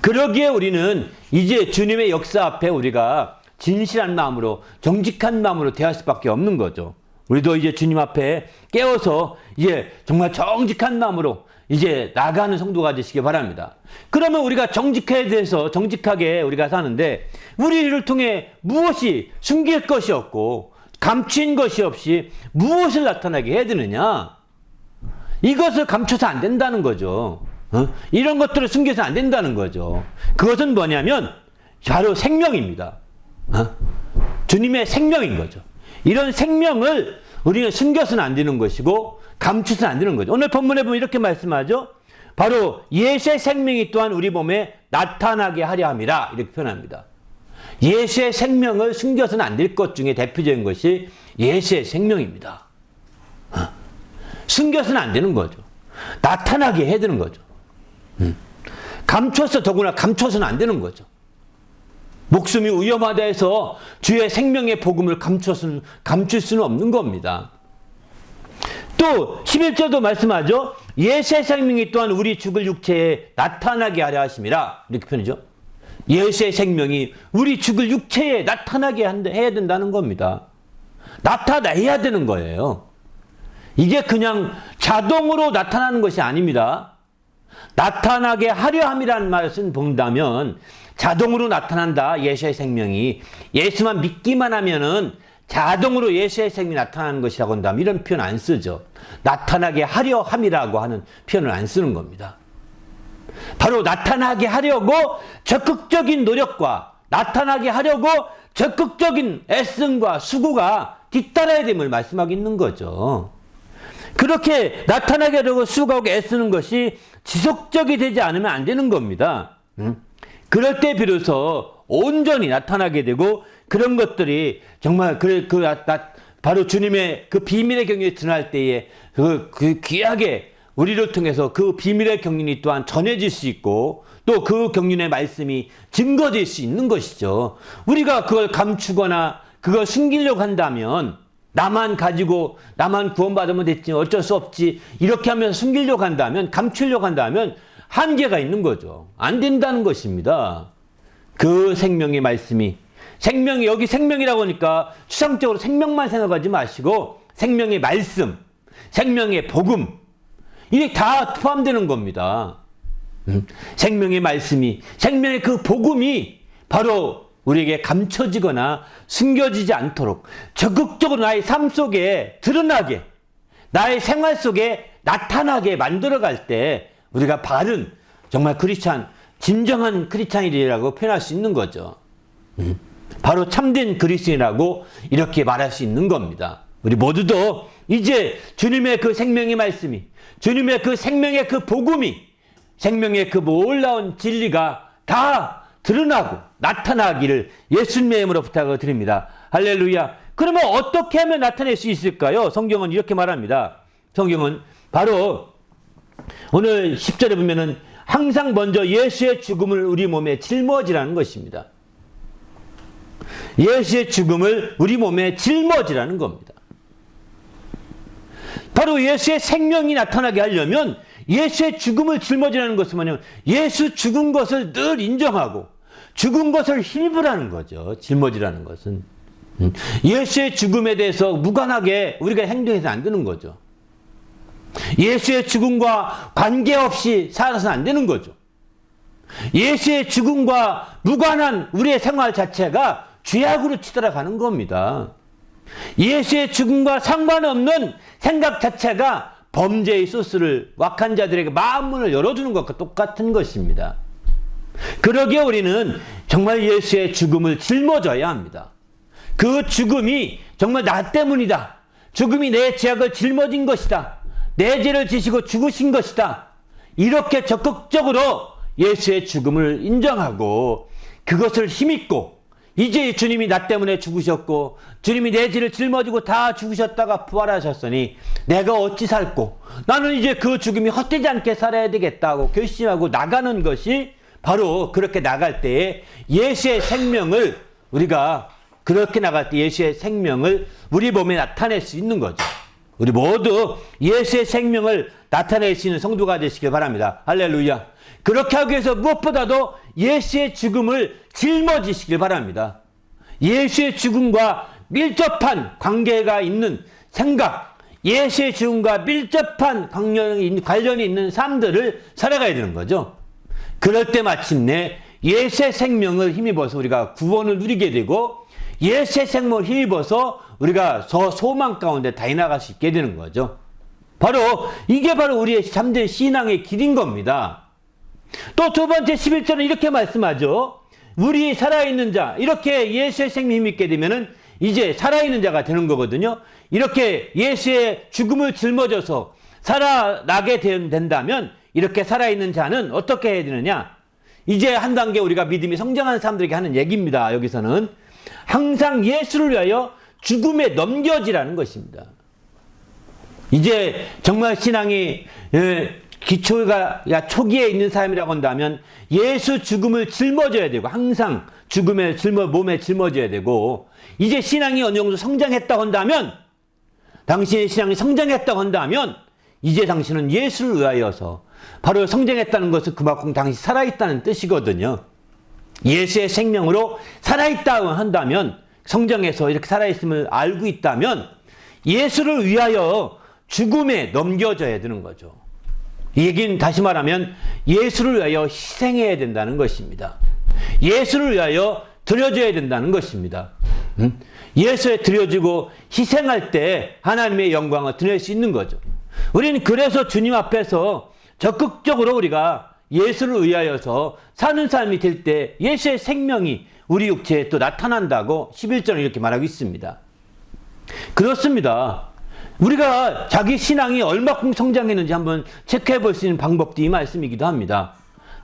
그러기에 우리는 이제 주님의 역사 앞에 우리가 진실한 마음으로, 정직한 마음으로 대할 수밖에 없는 거죠. 우리도 이제 주님 앞에 깨어서 이제 정말 정직한 마음으로 이제 나가는 성도가 되시기 바랍니다. 그러면 우리가 정직하게 우리가 사는데, 우리를 통해 무엇이 숨길 것이 없고 감추인 것이 없이 무엇을 나타나게 해야 되느냐? 이것을 감춰서 안 된다는 거죠. 이런 것들을 숨겨서 안 된다는 거죠. 그것은 뭐냐면 바로 생명입니다. 주님의 생명인 거죠. 이런 생명을 우리는 숨겨서는 안 되는 것이고 감추서는 안 되는 거죠. 오늘 본문에 보면 이렇게 말씀하죠. 바로 예수의 생명이 또한 우리 몸에 나타나게 하려 함이라, 이렇게 표현합니다. 예수의 생명을 숨겨서는 안 될 것 중에 대표적인 것이 예수의 생명입니다. 숨겨서는 안 되는 거죠. 나타나게 해야 되는 거죠. 더구나 감춰서는 안 되는 거죠. 목숨이 위험하다 해서 주의 생명의 복음을 감출 수는 없는 겁니다. 또 11절도 말씀하죠. 예수의 생명이 또한 우리 죽을 육체에 나타나게 하려 하심이라, 이렇게 표현이죠. 예수의 생명이 우리 죽을 육체에 나타나게 해야 된다는 겁니다. 나타내야 되는 거예요. 이게 그냥 자동으로 나타나는 것이 아닙니다. 나타나게 하려 함이라는 말을 본다면 자동으로 나타난다, 예수의 생명이. 예수만 믿기만 하면은 자동으로 예수의 생명이 나타나는 것이라고 한다면 이런 표현 안 쓰죠. 나타나게 하려 함이라고 하는 표현을 안 쓰는 겁니다. 바로 나타나게 하려고 적극적인 노력과 나타나게 하려고 적극적인 애씀과 수고가 뒤따라야 됨을 말씀하고 있는 거죠. 그렇게 나타나게 하려고 수고하고 애쓰는 것이 지속적이 되지 않으면 안 되는 겁니다. 그럴 때 비로소 온전히 나타나게 되고, 그런 것들이 정말 바로 주님의 그 비밀의 경륜이 드러날 때에 그 귀하게 우리를 통해서 그 비밀의 경륜이 또한 전해질 수 있고, 또 그 경륜의 말씀이 증거될 수 있는 것이죠. 우리가 그걸 감추거나 그걸 숨기려고 한다면, 나만 가지고 나만 구원받으면 됐지 어쩔 수 없지 이렇게 하면서 숨기려고 한다면, 감추려고 한다면 한계가 있는 거죠. 안 된다는 것입니다. 그 생명의 말씀이, 생명이, 여기 생명이라고 하니까 추상적으로 생명만 생각하지 마시고 생명의 말씀, 생명의 복음, 이게 다 포함되는 겁니다. 생명의 말씀이, 생명의 그 복음이 바로 우리에게 감춰지거나 숨겨지지 않도록 적극적으로 나의 삶 속에 드러나게, 나의 생활 속에 나타나게 만들어갈 때 우리가 바른, 정말 크리스찬, 진정한 크리스찬이라고 표현할 수 있는 거죠. 바로 참된 그리스도인이라고 이렇게 말할 수 있는 겁니다. 우리 모두도 이제 주님의 그 생명의 말씀이, 주님의 그 생명의 그 복음이, 생명의 그 놀라운 진리가 다 드러나고 나타나기를 예수님의 이름으로 부탁을 드립니다. 할렐루야. 그러면 어떻게 하면 나타낼 수 있을까요? 성경은 이렇게 말합니다. 성경은 바로 오늘 10절에 보면은 항상 먼저 예수의 죽음을 우리 몸에 짊어지라는 것입니다. 예수의 죽음을 우리 몸에 짊어지라는 겁니다. 바로 예수의 생명이 나타나게 하려면 예수의 죽음을 짊어지라는 것은 뭐냐면 예수 죽은 것을 늘 인정하고 죽은 것을 힘입으라는 거죠. 짊어지라는 것은. 예수의 죽음에 대해서 무관하게 우리가 행동해서 안 되는 거죠. 예수의 죽음과 관계없이 살아서는 안 되는 거죠. 예수의 죽음과 무관한 우리의 생활 자체가 죄악으로 치달아가는 겁니다. 예수의 죽음과 상관없는 생각 자체가 범죄의 소스를 악한 자들에게 마음문을 열어주는 것과 똑같은 것입니다. 그러기에 우리는 정말 예수의 죽음을 짊어져야 합니다. 그 죽음이 정말 나 때문이다. 죽음이 내 죄악을 짊어진 것이다. 내 죄를 지시고 죽으신 것이다. 이렇게 적극적으로 예수의 죽음을 인정하고 그것을 힘입고 이제 주님이 나 때문에 죽으셨고 주님이 내 죄를 짊어지고 다 죽으셨다가 부활하셨으니 내가 어찌 살고 나는 이제 그 죽음이 헛되지 않게 살아야 되겠다고 결심하고 나가는 것이 바로 그렇게 나갈 때에 예수의 생명을 우리가 그렇게 나갈 때 예수의 생명을 우리 몸에 나타낼 수 있는 거죠. 우리 모두 예수의 생명을 나타낼 수 있는 성도가 되시길 바랍니다. 할렐루야. 그렇게 하기 위해서 무엇보다도 예수의 죽음을 짊어지시길 바랍니다. 예수의 죽음과 밀접한 관계가 있는 생각, 예수의 죽음과 밀접한 관련이 있는 삶들을 살아가야 되는 거죠. 그럴 때 마침내 예수의 생명을 힘입어서 우리가 구원을 누리게 되고 예수의 생명을 힘입어서 우리가 소망 가운데 다해나갈 수 있게 되는 거죠. 이게 바로 우리의 참된 신앙의 길인 겁니다. 또 두 번째 11절은 이렇게 말씀하죠. 우리 살아있는 자, 이렇게 예수의 생명 힘입게 되면은 이제 살아있는 자가 되는 거거든요. 이렇게 예수의 죽음을 짊어져서 살아나게 된다면 이렇게 살아있는 자는 어떻게 해야 되느냐? 이제 한 단계 우리가 믿음이 성장하는 사람들에게 하는 얘기입니다. 여기서는 항상 예수를 위하여 죽음에 넘겨지라는 것입니다. 이제 정말 신앙이 기초가 초기에 있는 사람이라고 한다면 예수 죽음을 짊어져야 되고 항상 죽음에 몸에 짊어져야 되고 이제 신앙이 어느 정도 성장했다고 한다면 당신의 신앙이 성장했다고 한다면 이제 당신은 예수를 위하여서 바로 성장했다는 것은 그만큼 당신이 살아있다는 뜻이거든요. 예수의 생명으로 살아있다고 한다면 성장해서 이렇게 살아있음을 알고 있다면 예수를 위하여 죽음에 넘겨져야 되는 거죠. 이 얘기는 다시 말하면 예수를 위하여 희생해야 된다는 것입니다. 예수를 위하여 드려져야 된다는 것입니다. 예수에 드려지고 희생할 때 하나님의 영광을 드릴 수 있는 거죠. 우리는 그래서 주님 앞에서 적극적으로 우리가 예수를 위하여서 사는 삶이 될 때 예수의 생명이 우리 육체에 또 나타난다고 11절은 이렇게 말하고 있습니다. 그렇습니다. 우리가 자기 신앙이 얼마큼 성장했는지 한번 체크해 볼 수 있는 방법도 이 말씀이기도 합니다.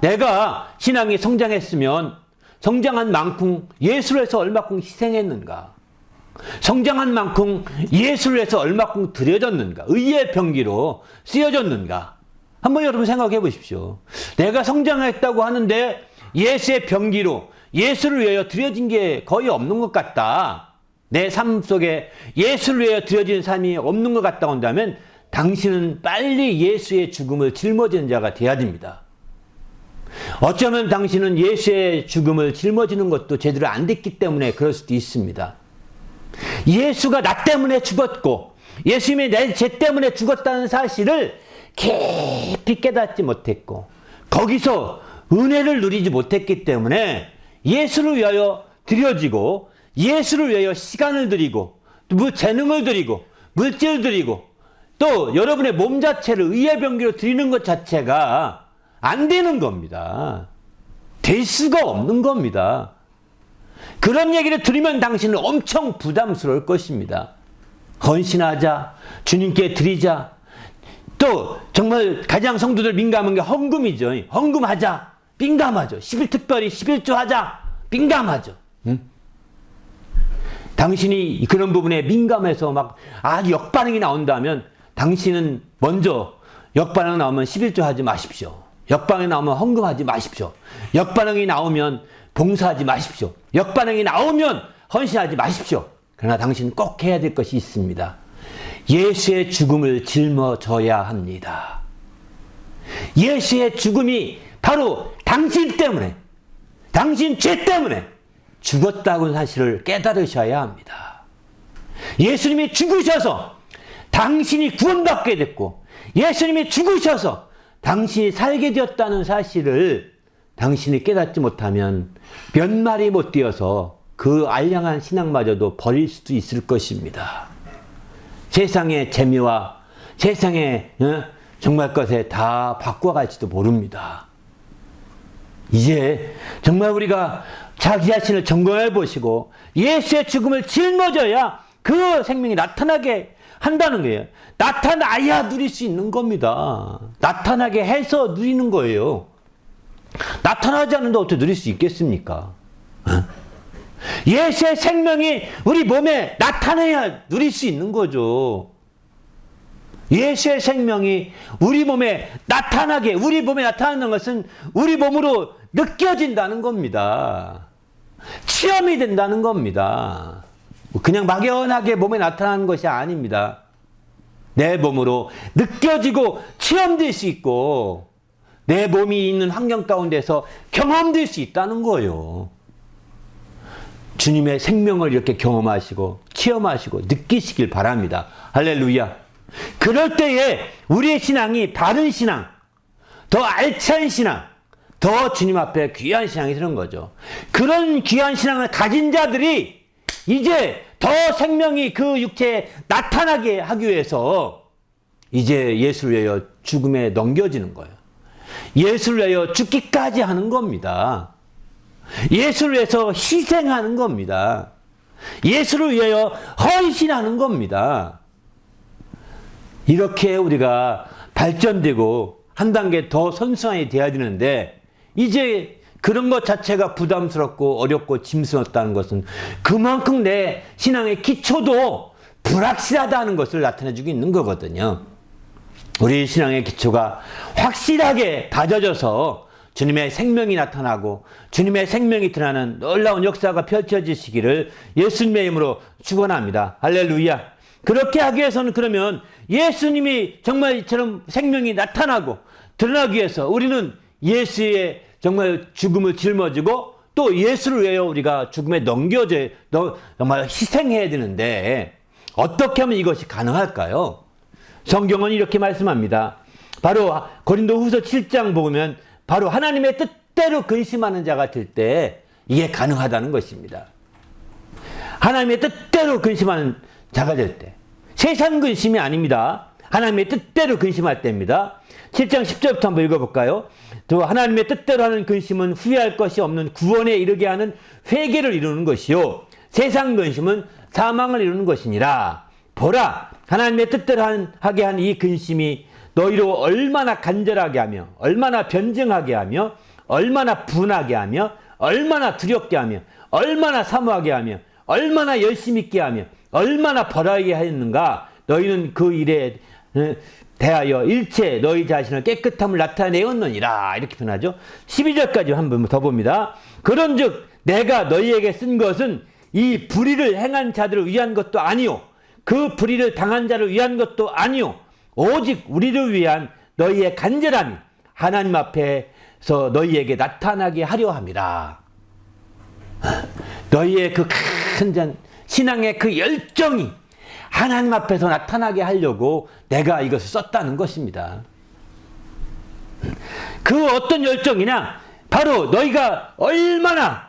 내가 신앙이 성장했으면 성장한 만큼 예수를 해서 얼마큼 희생했는가? 성장한 만큼 예수를 해서 얼마큼 드려졌는가? 의의 병기로 쓰여졌는가? 한번 여러분 생각해 보십시오. 내가 성장했다고 하는데 예수의 병기로 예수를 위하여 드려진 게 거의 없는 것 같다. 내 삶 속에 예수를 위하여 드려진 삶이 없는 것 같다고 한다면 당신은 빨리 예수의 죽음을 짊어지는 자가 되어야 됩니다. 어쩌면 당신은 예수의 죽음을 짊어지는 것도 제대로 안 됐기 때문에 그럴 수도 있습니다. 예수가 나 때문에 죽었고 예수님이 내 죄 때문에 죽었다는 사실을 깊이 깨닫지 못했고 거기서 은혜를 누리지 못했기 때문에 예수를 위하여 드려지고 예수를 위하여 시간을 드리고 또 재능을 드리고 물질을 드리고 또 여러분의 몸 자체를 의의 병기로 드리는 것 자체가 안 되는 겁니다. 될 수가 없는 겁니다. 그런 얘기를 들으면 당신은 엄청 부담스러울 것입니다. 헌신하자, 주님께 드리자, 또 정말 가장 성도들 민감한 게 헌금이죠. 헌금하자, 민감하죠. 특별히 11조 하자, 민감하죠. 응? 당신이 그런 부분에 민감해서 막 아주 역반응이 나온다면 당신은 먼저 역반응 나오면 11조 하지 마십시오. 역반응이 나오면 헌금하지 마십시오. 역반응이 나오면 봉사하지 마십시오. 역반응이 나오면 헌신하지 마십시오. 그러나 당신은 꼭 해야 될 것이 있습니다. 예수의 죽음을 짊어져야 합니다. 예수의 죽음이 바로 당신 때문에, 당신 죄 때문에 죽었다는 사실을 깨달으셔야 합니다. 예수님이 죽으셔서 당신이 구원받게 됐고 예수님이 죽으셔서 당신이 살게 되었다는 사실을 당신이 깨닫지 못하면 몇 마리 못 뛰어서 그 알량한 신앙마저도 버릴 수도 있을 것입니다. 세상의 재미와 세상의 정말 것에 다 바꿔갈지도 모릅니다. 이제 정말 우리가 자기 자신을 점검해 보시고 예수의 죽음을 짊어져야 그 생명이 나타나게 한다는 거예요. 나타나야 누릴 수 있는 겁니다. 나타나게 해서 누리는 거예요. 나타나지 않는데 어떻게 누릴 수 있겠습니까? 예수의 생명이 우리 몸에 나타나야 누릴 수 있는 거죠. 예수의 생명이 우리 몸에 나타나게, 우리 몸에 나타나는 것은 우리 몸으로 느껴진다는 겁니다. 체험이 된다는 겁니다. 그냥 막연하게 몸에 나타나는 것이 아닙니다. 내 몸으로 느껴지고 체험될 수 있고 내 몸이 있는 환경 가운데서 경험될 수 있다는 거예요. 주님의 생명을 이렇게 경험하시고 체험하시고 느끼시길 바랍니다. 할렐루야. 그럴 때에 우리의 신앙이 바른 신앙, 더 알찬 신앙, 더 주님 앞에 귀한 신앙이 되는 거죠. 그런 귀한 신앙을 가진 자들이 이제 더 생명이 그 육체에 나타나게 하기 위해서 이제 예수를 위하여 죽음에 넘겨지는 거예요. 예수를 위하여 죽기까지 하는 겁니다. 예수를 위해서 희생하는 겁니다. 예수를 위하여 헌신하는 겁니다. 이렇게 우리가 발전되고 한 단계 더 선수하게 돼야 되는데 이제 그런 것 자체가 부담스럽고 어렵고 짐스럽다는 것은 그만큼 내 신앙의 기초도 불확실하다는 것을 나타내주고 있는 거거든요. 우리 신앙의 기초가 확실하게 다져져서 주님의 생명이 나타나고 주님의 생명이 드러나는 놀라운 역사가 펼쳐지시기를 예수님의 이름으로 축원합니다. 할렐루야. 그렇게 하기 위해서는 그러면 예수님이 정말 이처럼 생명이 나타나고 드러나기 위해서 우리는 예수의 정말 죽음을 짊어지고 또 예수를 위하여 우리가 죽음에 넘겨져 정말 희생해야 되는데 어떻게 하면 이것이 가능할까요? 성경은 이렇게 말씀합니다. 바로 고린도후서 7장 보면 바로 하나님의 뜻대로 근심하는 자가 될 때 이게 가능하다는 것입니다. 하나님의 뜻대로 근심하는 자가 될 때 세상 근심이 아닙니다. 하나님의 뜻대로 근심할 때입니다. 7장 10절부터 한번 읽어볼까요? 또 하나님의 뜻대로 하는 근심은 후회할 것이 없는 구원에 이르게 하는 회개를 이루는 것이요 세상 근심은 사망을 이루는 것이니라. 보라, 하나님의 뜻대로 하게 한 이 근심이 너희로 얼마나 간절하게 하며 얼마나 변증하게 하며 얼마나 분하게 하며 얼마나 두렵게 하며 얼마나 사모하게 하며 얼마나 열심히 있게 하며 얼마나 벌하게 하였는가. 너희는 그 일에 대하여 일체 너희 자신을 깨끗함을 나타내었느니라. 이렇게 표현하죠. 12절까지 한번 더 봅니다. 그런즉 내가 너희에게 쓴 것은 이 불의를 행한 자들을 위한 것도 아니요 그 불의를 당한 자를 위한 것도 아니요 오직 우리를 위한 너희의 간절함이 하나님 앞에 너희에게 나타나게 하려 함이라. 너희의 그 큰 신앙의 그 열정이 하나님 앞에서 나타나게 하려고 내가 이것을 썼다는 것입니다. 그 어떤 열정이냐? 바로 너희가 얼마나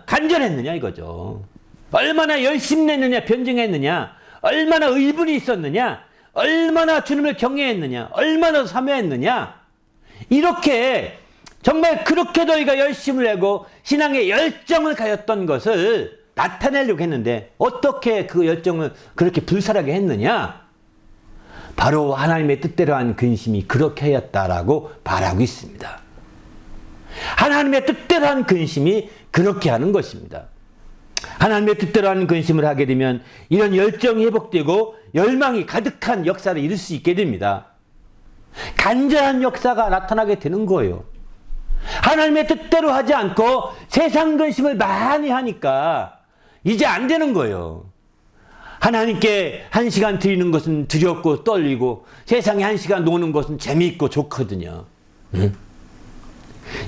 간절했느냐 이거죠. 얼마나 열심히 냈느냐, 변증했느냐, 얼마나 의분이 있었느냐, 얼마나 주님을 경외했느냐, 얼마나 사모했느냐. 이렇게 정말 그렇게 너희가 열심을 내고 신앙의 열정을 가졌던 것을 나타내려고 했는데 어떻게 그 열정을 그렇게 불살하게 했느냐? 바로 하나님의 뜻대로 한 근심이 그렇게 하였다라고 말하고 있습니다. 하나님의 뜻대로 한 근심이 그렇게 하는 것입니다. 하나님의 뜻대로 하는 근심을 하게 되면 이런 열정이 회복되고 열망이 가득한 역사를 이룰 수 있게 됩니다. 간절한 역사가 나타나게 되는 거예요. 하나님의 뜻대로 하지 않고 세상 근심을 많이 하니까 이제 안 되는 거예요. 하나님께 1시간 드리는 것은 두렵고 떨리고 세상에 1시간 노는 것은 재미있고 좋거든요. 응?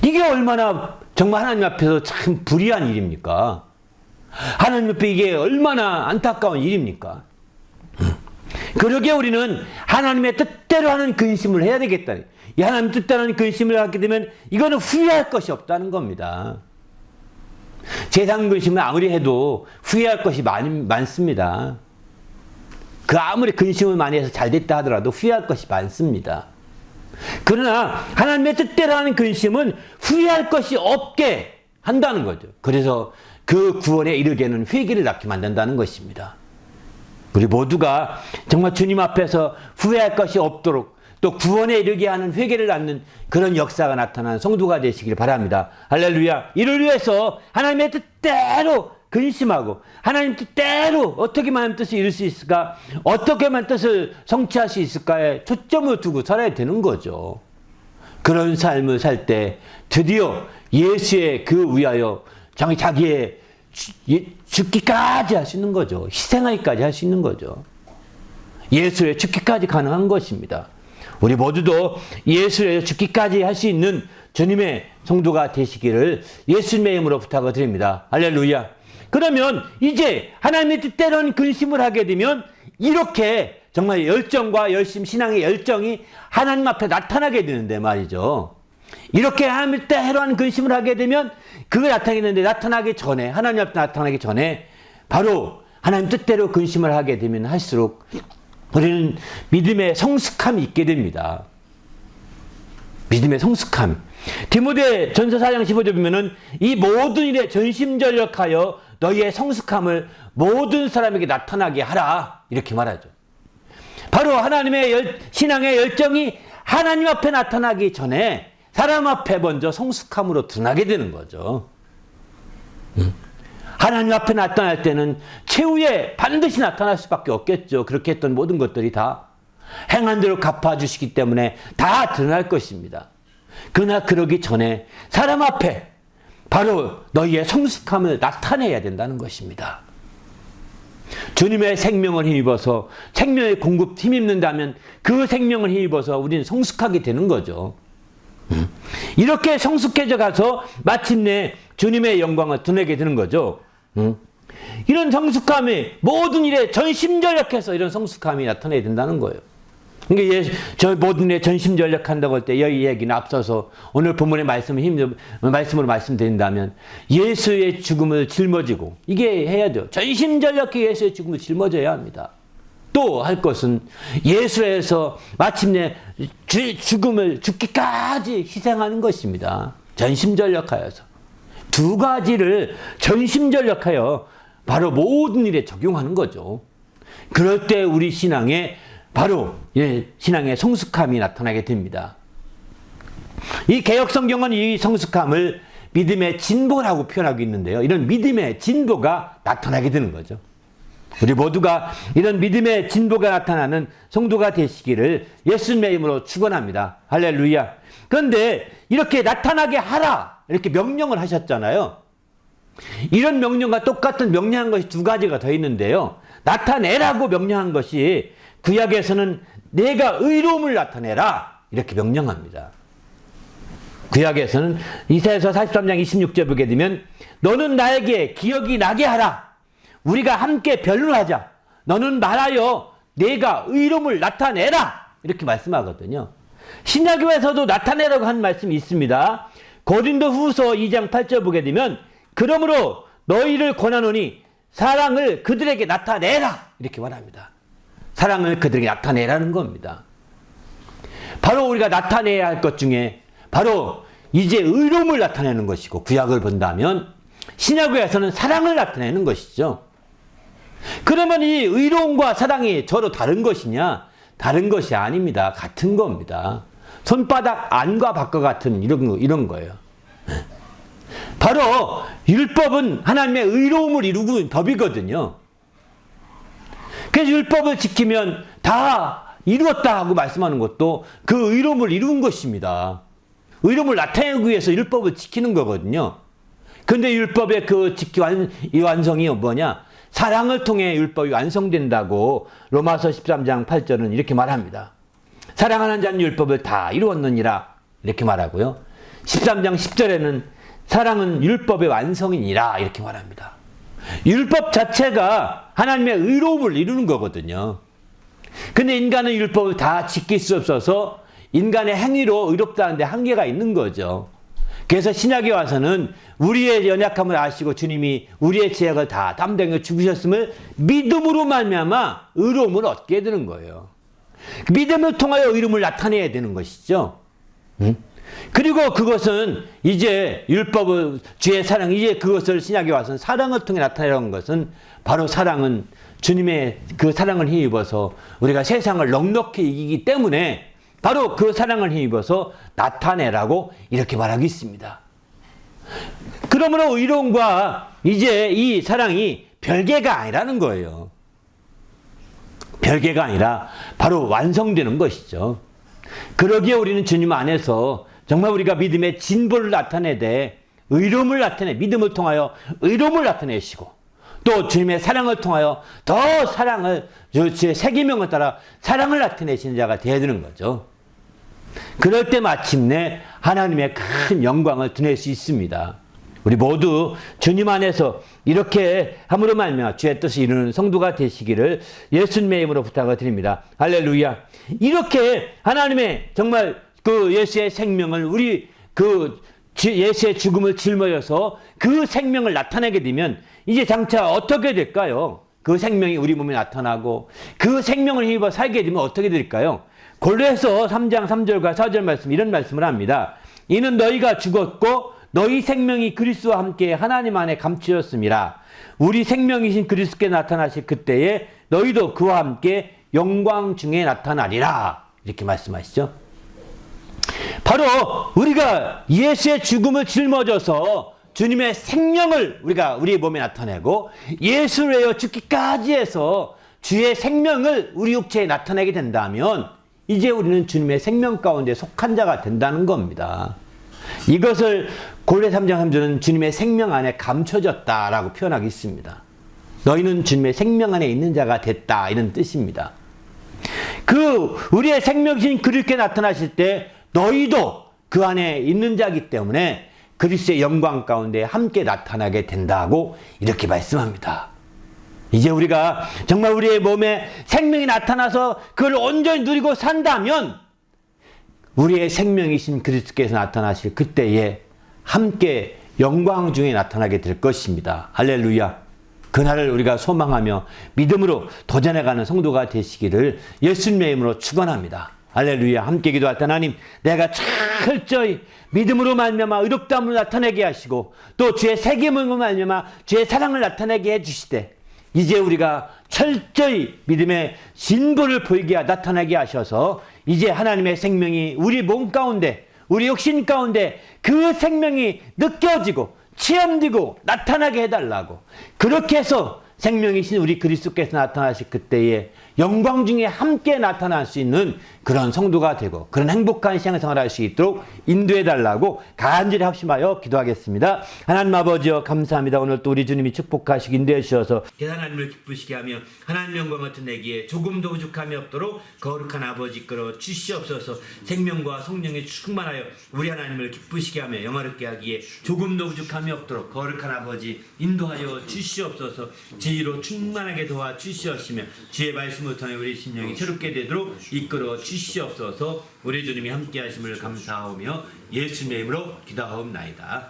이게 얼마나 정말 하나님 앞에서 참 불의한 일입니까? 하나님 앞에 이게 얼마나 안타까운 일입니까? 그러게 우리는 하나님의 뜻대로 하는 근심을 해야 되겠다. 이 하나님 뜻대로 하는 근심을 하게 되면 이거는 후회할 것이 없다는 겁니다. 세상 근심을 아무리 해도 후회할 것이 많습니다. 그 아무리 근심을 많이 해서 잘 됐다 하더라도 후회할 것이 많습니다. 그러나 하나님의 뜻대로 하는 근심은 후회할 것이 없게 한다는 거죠. 그래서 그 구원에 이르게는 회개를 낳게 만든다는 것입니다. 우리 모두가 정말 주님 앞에서 후회할 것이 없도록 또 구원에 이르게 하는 회개를 낳는 그런 역사가 나타나는 성도가 되시길 바랍니다. 할렐루야. 이를 위해서 하나님의 뜻대로 근심하고 하나님 뜻대로 어떻게만 하면 뜻을 이룰 수 있을까? 어떻게만 뜻을 성취할 수 있을까에 초점을 두고 살아야 되는 거죠. 그런 삶을 살 때 드디어 예수의 그 위하여 자기의 죽기까지 할 수 있는 거죠. 희생하기까지 할 수 있는 거죠. 예수의 죽기까지 가능한 것입니다. 우리 모두도 예수의 죽기까지 할 수 있는 주님의 성도가 되시기를 예수님의 이름으로 부탁을 드립니다. 할렐루야. 그러면 이제 하나님의 뜻대로는 근심을 하게 되면 이렇게 정말 열정과 열심, 신앙의 열정이 하나님 앞에 나타나게 되는데 말이죠. 이렇게 하나님의 뜻대로 하는 근심을 하게 되면 그거 나타나겠는데 나타나기 전에 하나님 앞에 나타나기 전에 바로 하나님 뜻대로 근심을 하게 되면 할수록 우리는 믿음의 성숙함이 있게 됩니다. 믿음의 성숙함. 디모데 전서 4장 15절 보면은 이 모든 일에 전심전력하여 너희의 성숙함을 모든 사람에게 나타나게 하라. 이렇게 말하죠. 바로 하나님의 신앙의 열정이 하나님 앞에 나타나기 전에 사람 앞에 먼저 성숙함으로 드러나게 되는 거죠. 하나님 앞에 나타날 때는 최후에 반드시 나타날 수밖에 없겠죠. 그렇게 했던 모든 것들이 다 행한 대로 갚아주시기 때문에 다 드러날 것입니다. 그러나 그러기 전에 사람 앞에 바로 너희의 성숙함을 나타내야 된다는 것입니다. 주님의 생명을 힘입어서 생명의 공급 힘입는다면 그 생명을 힘입어서 우리는 성숙하게 되는 거죠. 이렇게 성숙해져 가서 마침내 주님의 영광을 드러내게 되는 거죠. 이런 성숙함이 모든 일에 전심전력해서 이런 성숙함이 나타나야 된다는 거예요. 그러니까 저 모든 일에 전심전력한다고 할 때 이 얘기는 앞서서 오늘 본문의 말씀으로 말씀드린다면 예수의 죽음을 짊어지고 이게 해야죠. 전심전력해 예수의 죽음을 짊어져야 합니다. 또 할 것은 예수에서 마침내 죽음을 죽기까지 희생하는 것입니다. 전심전력하여서. 두 가지를 전심전력하여 바로 모든 일에 적용하는 거죠. 그럴 때 우리 신앙에 바로 신앙의 성숙함이 나타나게 됩니다. 이 개역성경은 이 성숙함을 믿음의 진보라고 표현하고 있는데요. 이런 믿음의 진보가 나타나게 되는 거죠. 우리 모두가 이런 믿음의 진보가 나타나는 성도가 되시기를 예수님의 이름으로 축원합니다. 할렐루야. 그런데 이렇게 나타나게 하라 이렇게 명령을 하셨잖아요. 이런 명령과 똑같은 명령한 것이 두 가지가 더 있는데요. 나타내라고 명령한 것이 구약에서는 내가 의로움을 나타내라 이렇게 명령합니다. 구약에서는 이사야서 43장 26절 보게 되면 너는 나에게 기억이 나게 하라. 우리가 함께 변론하자. 너는 말하여 내가 의로움을 나타내라. 이렇게 말씀하거든요. 신약교에서도 나타내라고 한 말씀이 있습니다. 고린도 후서 2장 8절 보게 되면 그러므로 너희를 권하노니 사랑을 그들에게 나타내라. 이렇게 말합니다. 사랑을 그들에게 나타내라는 겁니다. 바로 우리가 나타내야 할 것 중에 바로 이제 의로움을 나타내는 것이고, 구약을 본다면 신약에서는 사랑을 나타내는 것이죠. 그러면 이 의로움과 사랑이 서로 다른 것이냐? 다른 것이 아닙니다. 같은 겁니다. 손바닥 안과 밖과 같은 이런 거예요. 바로 율법은 하나님의 의로움을 이루고 덮이거든요. 그래서 율법을 지키면 다 이루었다 하고 말씀하는 것도 그 의로움을 이룬 것입니다. 의로움을 나타내기 위해서 율법을 지키는 거거든요. 근데 율법의 이 완성이 뭐냐? 사랑을 통해 율법이 완성된다고 로마서 13장 8절은 이렇게 말합니다. 사랑하는 자는 율법을 다 이루었느니라. 이렇게 말하고요. 13장 10절에는 사랑은 율법의 완성이니라. 이렇게 말합니다. 율법 자체가 하나님의 의로움을 이루는 거거든요. 근데 인간은 율법을 다 지킬 수 없어서 인간의 행위로 의롭다는데 한계가 있는 거죠. 그래서 신약에 와서는 우리의 연약함을 아시고 주님이 우리의 죄악을 다 담당해 죽으셨음을 믿음으로 말미암아 의로움을 얻게 되는 거예요. 믿음을 통하여 의로움을 나타내야 되는 것이죠. 그리고 그것은 이제 율법을 주의 사랑, 이제 그것을 신약에 와서는 사랑을 통해 나타내는 것은 바로 사랑은 주님의 그 사랑을 힘입어서 우리가 세상을 넉넉히 이기기 때문에 바로 그 사랑을 힘입어서 나타내라고 이렇게 말하고 있습니다. 그러므로 의로움과 이제 이 사랑이 별개가 아니라는 거예요. 별개가 아니라 바로 완성되는 것이죠. 그러기에 우리는 주님 안에서 정말 우리가 믿음의 진보를 나타내되 의로움을 나타내 믿음을 통하여 의로움을 나타내시고 또 주님의 사랑을 통하여 더 사랑을 제 세계명을 따라 사랑을 나타내시는 자가 되어야 되는 거죠. 그럴 때 마침내 하나님의 큰 영광을 드릴 수 있습니다. 우리 모두 주님 안에서 이렇게 함으로 말미암아 주의 뜻을 이루는 성도가 되시기를 예수님의 이름으로 부탁을 드립니다. 할렐루야. 이렇게 하나님의 정말 그 예수의 생명을 우리 예수의 죽음을 짊어져서 그 생명을 나타내게 되면 이제 장차 어떻게 될까요? 그 생명이 우리 몸에 나타나고 그 생명을 힘입어 살게 되면 어떻게 될까요? 골로새서 3장 3절과 4절 말씀 이런 말씀을 합니다. 이는 너희가 죽었고 너희 생명이 그리스도와 함께 하나님 안에 감추었음이라. 우리 생명이신 그리스도께 나타나실 그때에 너희도 그와 함께 영광 중에 나타나리라. 이렇게 말씀하시죠. 바로 우리가 예수의 죽음을 짊어져서 주님의 생명을 우리가 우리의 몸에 나타내고 예수를 위하여 죽기까지 해서 주의 생명을 우리 육체에 나타내게 된다면 이제 우리는 주님의 생명 가운데 속한 자가 된다는 겁니다. 이것을 골로새 3장 3절은 주님의 생명 안에 감춰졌다라고 표현하고 있습니다. 너희는 주님의 생명 안에 있는 자가 됐다 이런 뜻입니다. 우리의 생명이신 그리스도께 나타나실 때 너희도 그 안에 있는 자이기 때문에 그리스도의 영광 가운데 함께 나타나게 된다고 이렇게 말씀합니다. 이제 우리가 정말 우리의 몸에 생명이 나타나서 그걸 온전히 누리고 산다면 우리의 생명이신 그리스도께서 나타나실 그때에 함께 영광 중에 나타나게 될 것입니다. 할렐루야. 그날을 우리가 소망하며 믿음으로 도전해가는 성도가 되시기를 예수님의 이름으로 축원합니다. 할렐루야. 함께 기도할 때 하나님 내가 철저히 믿음으로 말미암아 의롭다함을 나타내게 하시고 또 주의 세계명으로 말미암아 주의 사랑을 나타내게 해주시되 이제 우리가 철저히 믿음의 진보를 보이게 나타나게 하셔서 이제 하나님의 생명이 우리 몸 가운데 우리 육신 가운데 그 생명이 느껴지고 체험되고 나타나게 해달라고 그렇게 해서 생명이신 우리 그리스도께서 나타나실 그때에 영광 중에 함께 나타날 수 있는 그런 성도가 되고 그런 행복한 신앙생활을 할 수 있도록 인도해 달라고 간절히 합심하여 기도하겠습니다. 하나님 아버지여 감사합니다. 오늘 또 우리 주님이 축복하시고 인도해 주셔서 하나님을 기쁘시게 하며 하나님 영광 같은 내기에 조금도 부족함이 없도록 거룩한 아버지 이끌어 주시옵소서. 생명과 성령에 충만하여 우리 하나님을 기쁘시게 하며 영화롭게 하기에 조금도 부족함이 없도록 거룩한 아버지 인도하여 주시옵소서. 지혜로 충만하게 도와 주시옵시며 주의 말씀을 통해 우리 심령이 새롭게 되도록 이끌어 주시옵소서. 우리 주님이 함께 하심을 감사하오며 예수님의 이름으로 기도하옵나이다.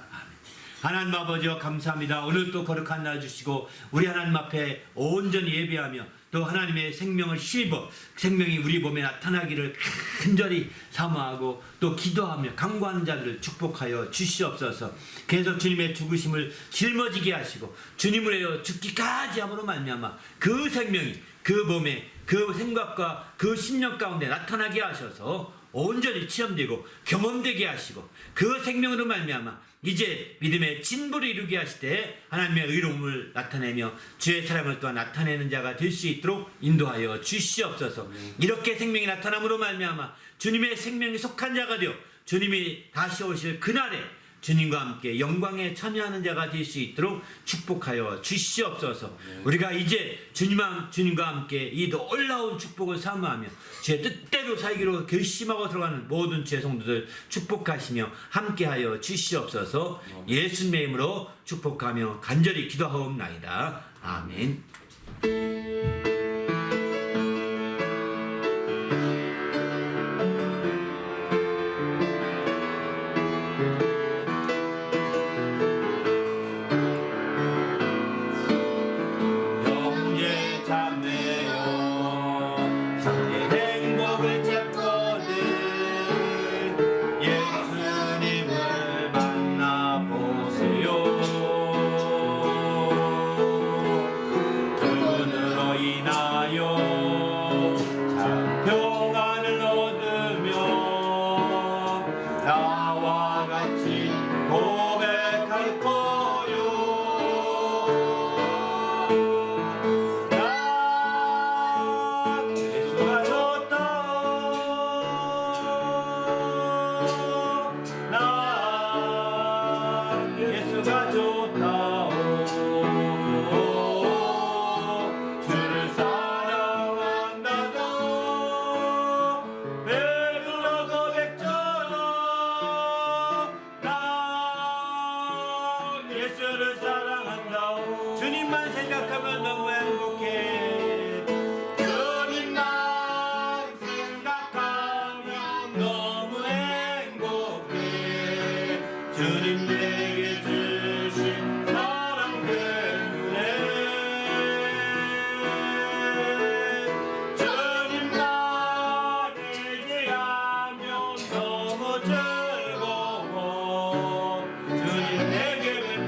하나님 아버지여 감사합니다. 오늘 또 거룩한 날 주시고 우리 하나님 앞에 온전히 예배하며 또 하나님의 생명을 힘입어 생명이 우리 몸에 나타나기를 간절히 사모하고 또 기도하며 간구하는 자들을 축복하여 주시옵소서. 계속 주님의 죽으심을 짊어지게 하시고 주님을 위하여 죽기까지 함으로 말미암아 그 생명이 그 몸에 그 생각과 그 심령 가운데 나타나게 하셔서 온전히 체험되고 경험되게 하시고 그 생명으로 말미암아 이제 믿음의 진보를 이루게 하시되 하나님의 의로움을 나타내며 주의 사랑을 또한 나타내는 자가 될 수 있도록 인도하여 주시옵소서. 이렇게 생명이 나타남으로 말미암아 주님의 생명이 속한 자가 되어 주님이 다시 오실 그날에 주님과 함께 영광에 참여하는 자가 될 수 있도록 축복하여 주시옵소서. 우리가 이제 주님과 함께 이 놀라운 축복을 사모하며 주의 뜻대로 살기로 결심하고 들어가는 모든 주의 성도들 축복하시며 함께하여 주시옵소서. 예수님의 이름으로 축복하며 간절히 기도하옵나이다. 아멘. 주님만 생각하면 너무 행복해. 주님만 생각하면 너무 행복해. 주님 내게 주신 사랑 때문에 주님만 의지하면 너무 즐거워. 주님 내게 베푼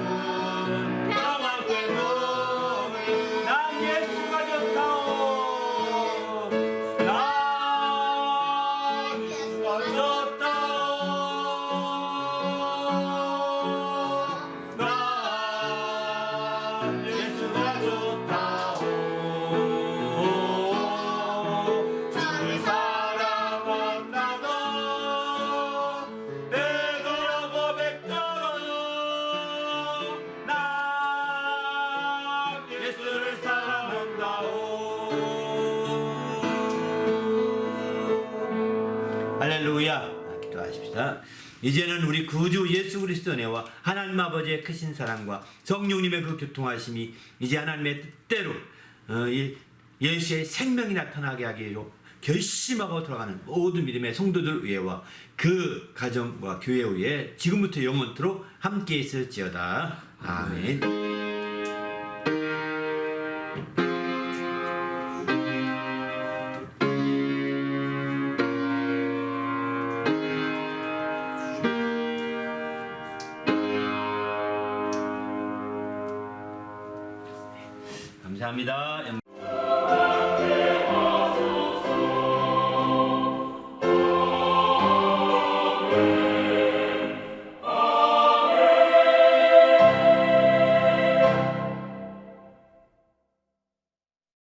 할렐루야. 기도하십시다. 이제는 우리 구주 예수 그리스도 은혜와 하나님 아버지의 크신 사랑과 성령님의 그 교통하심이 이제 하나님의 뜻대로 예수의 생명이 나타나게 하기로 결심하고 돌아가는 모든 믿음의 성도들 위에와 그 가정과 교회 위에 지금부터 영원토록 함께 있을지어다. 아멘. 감사합니다.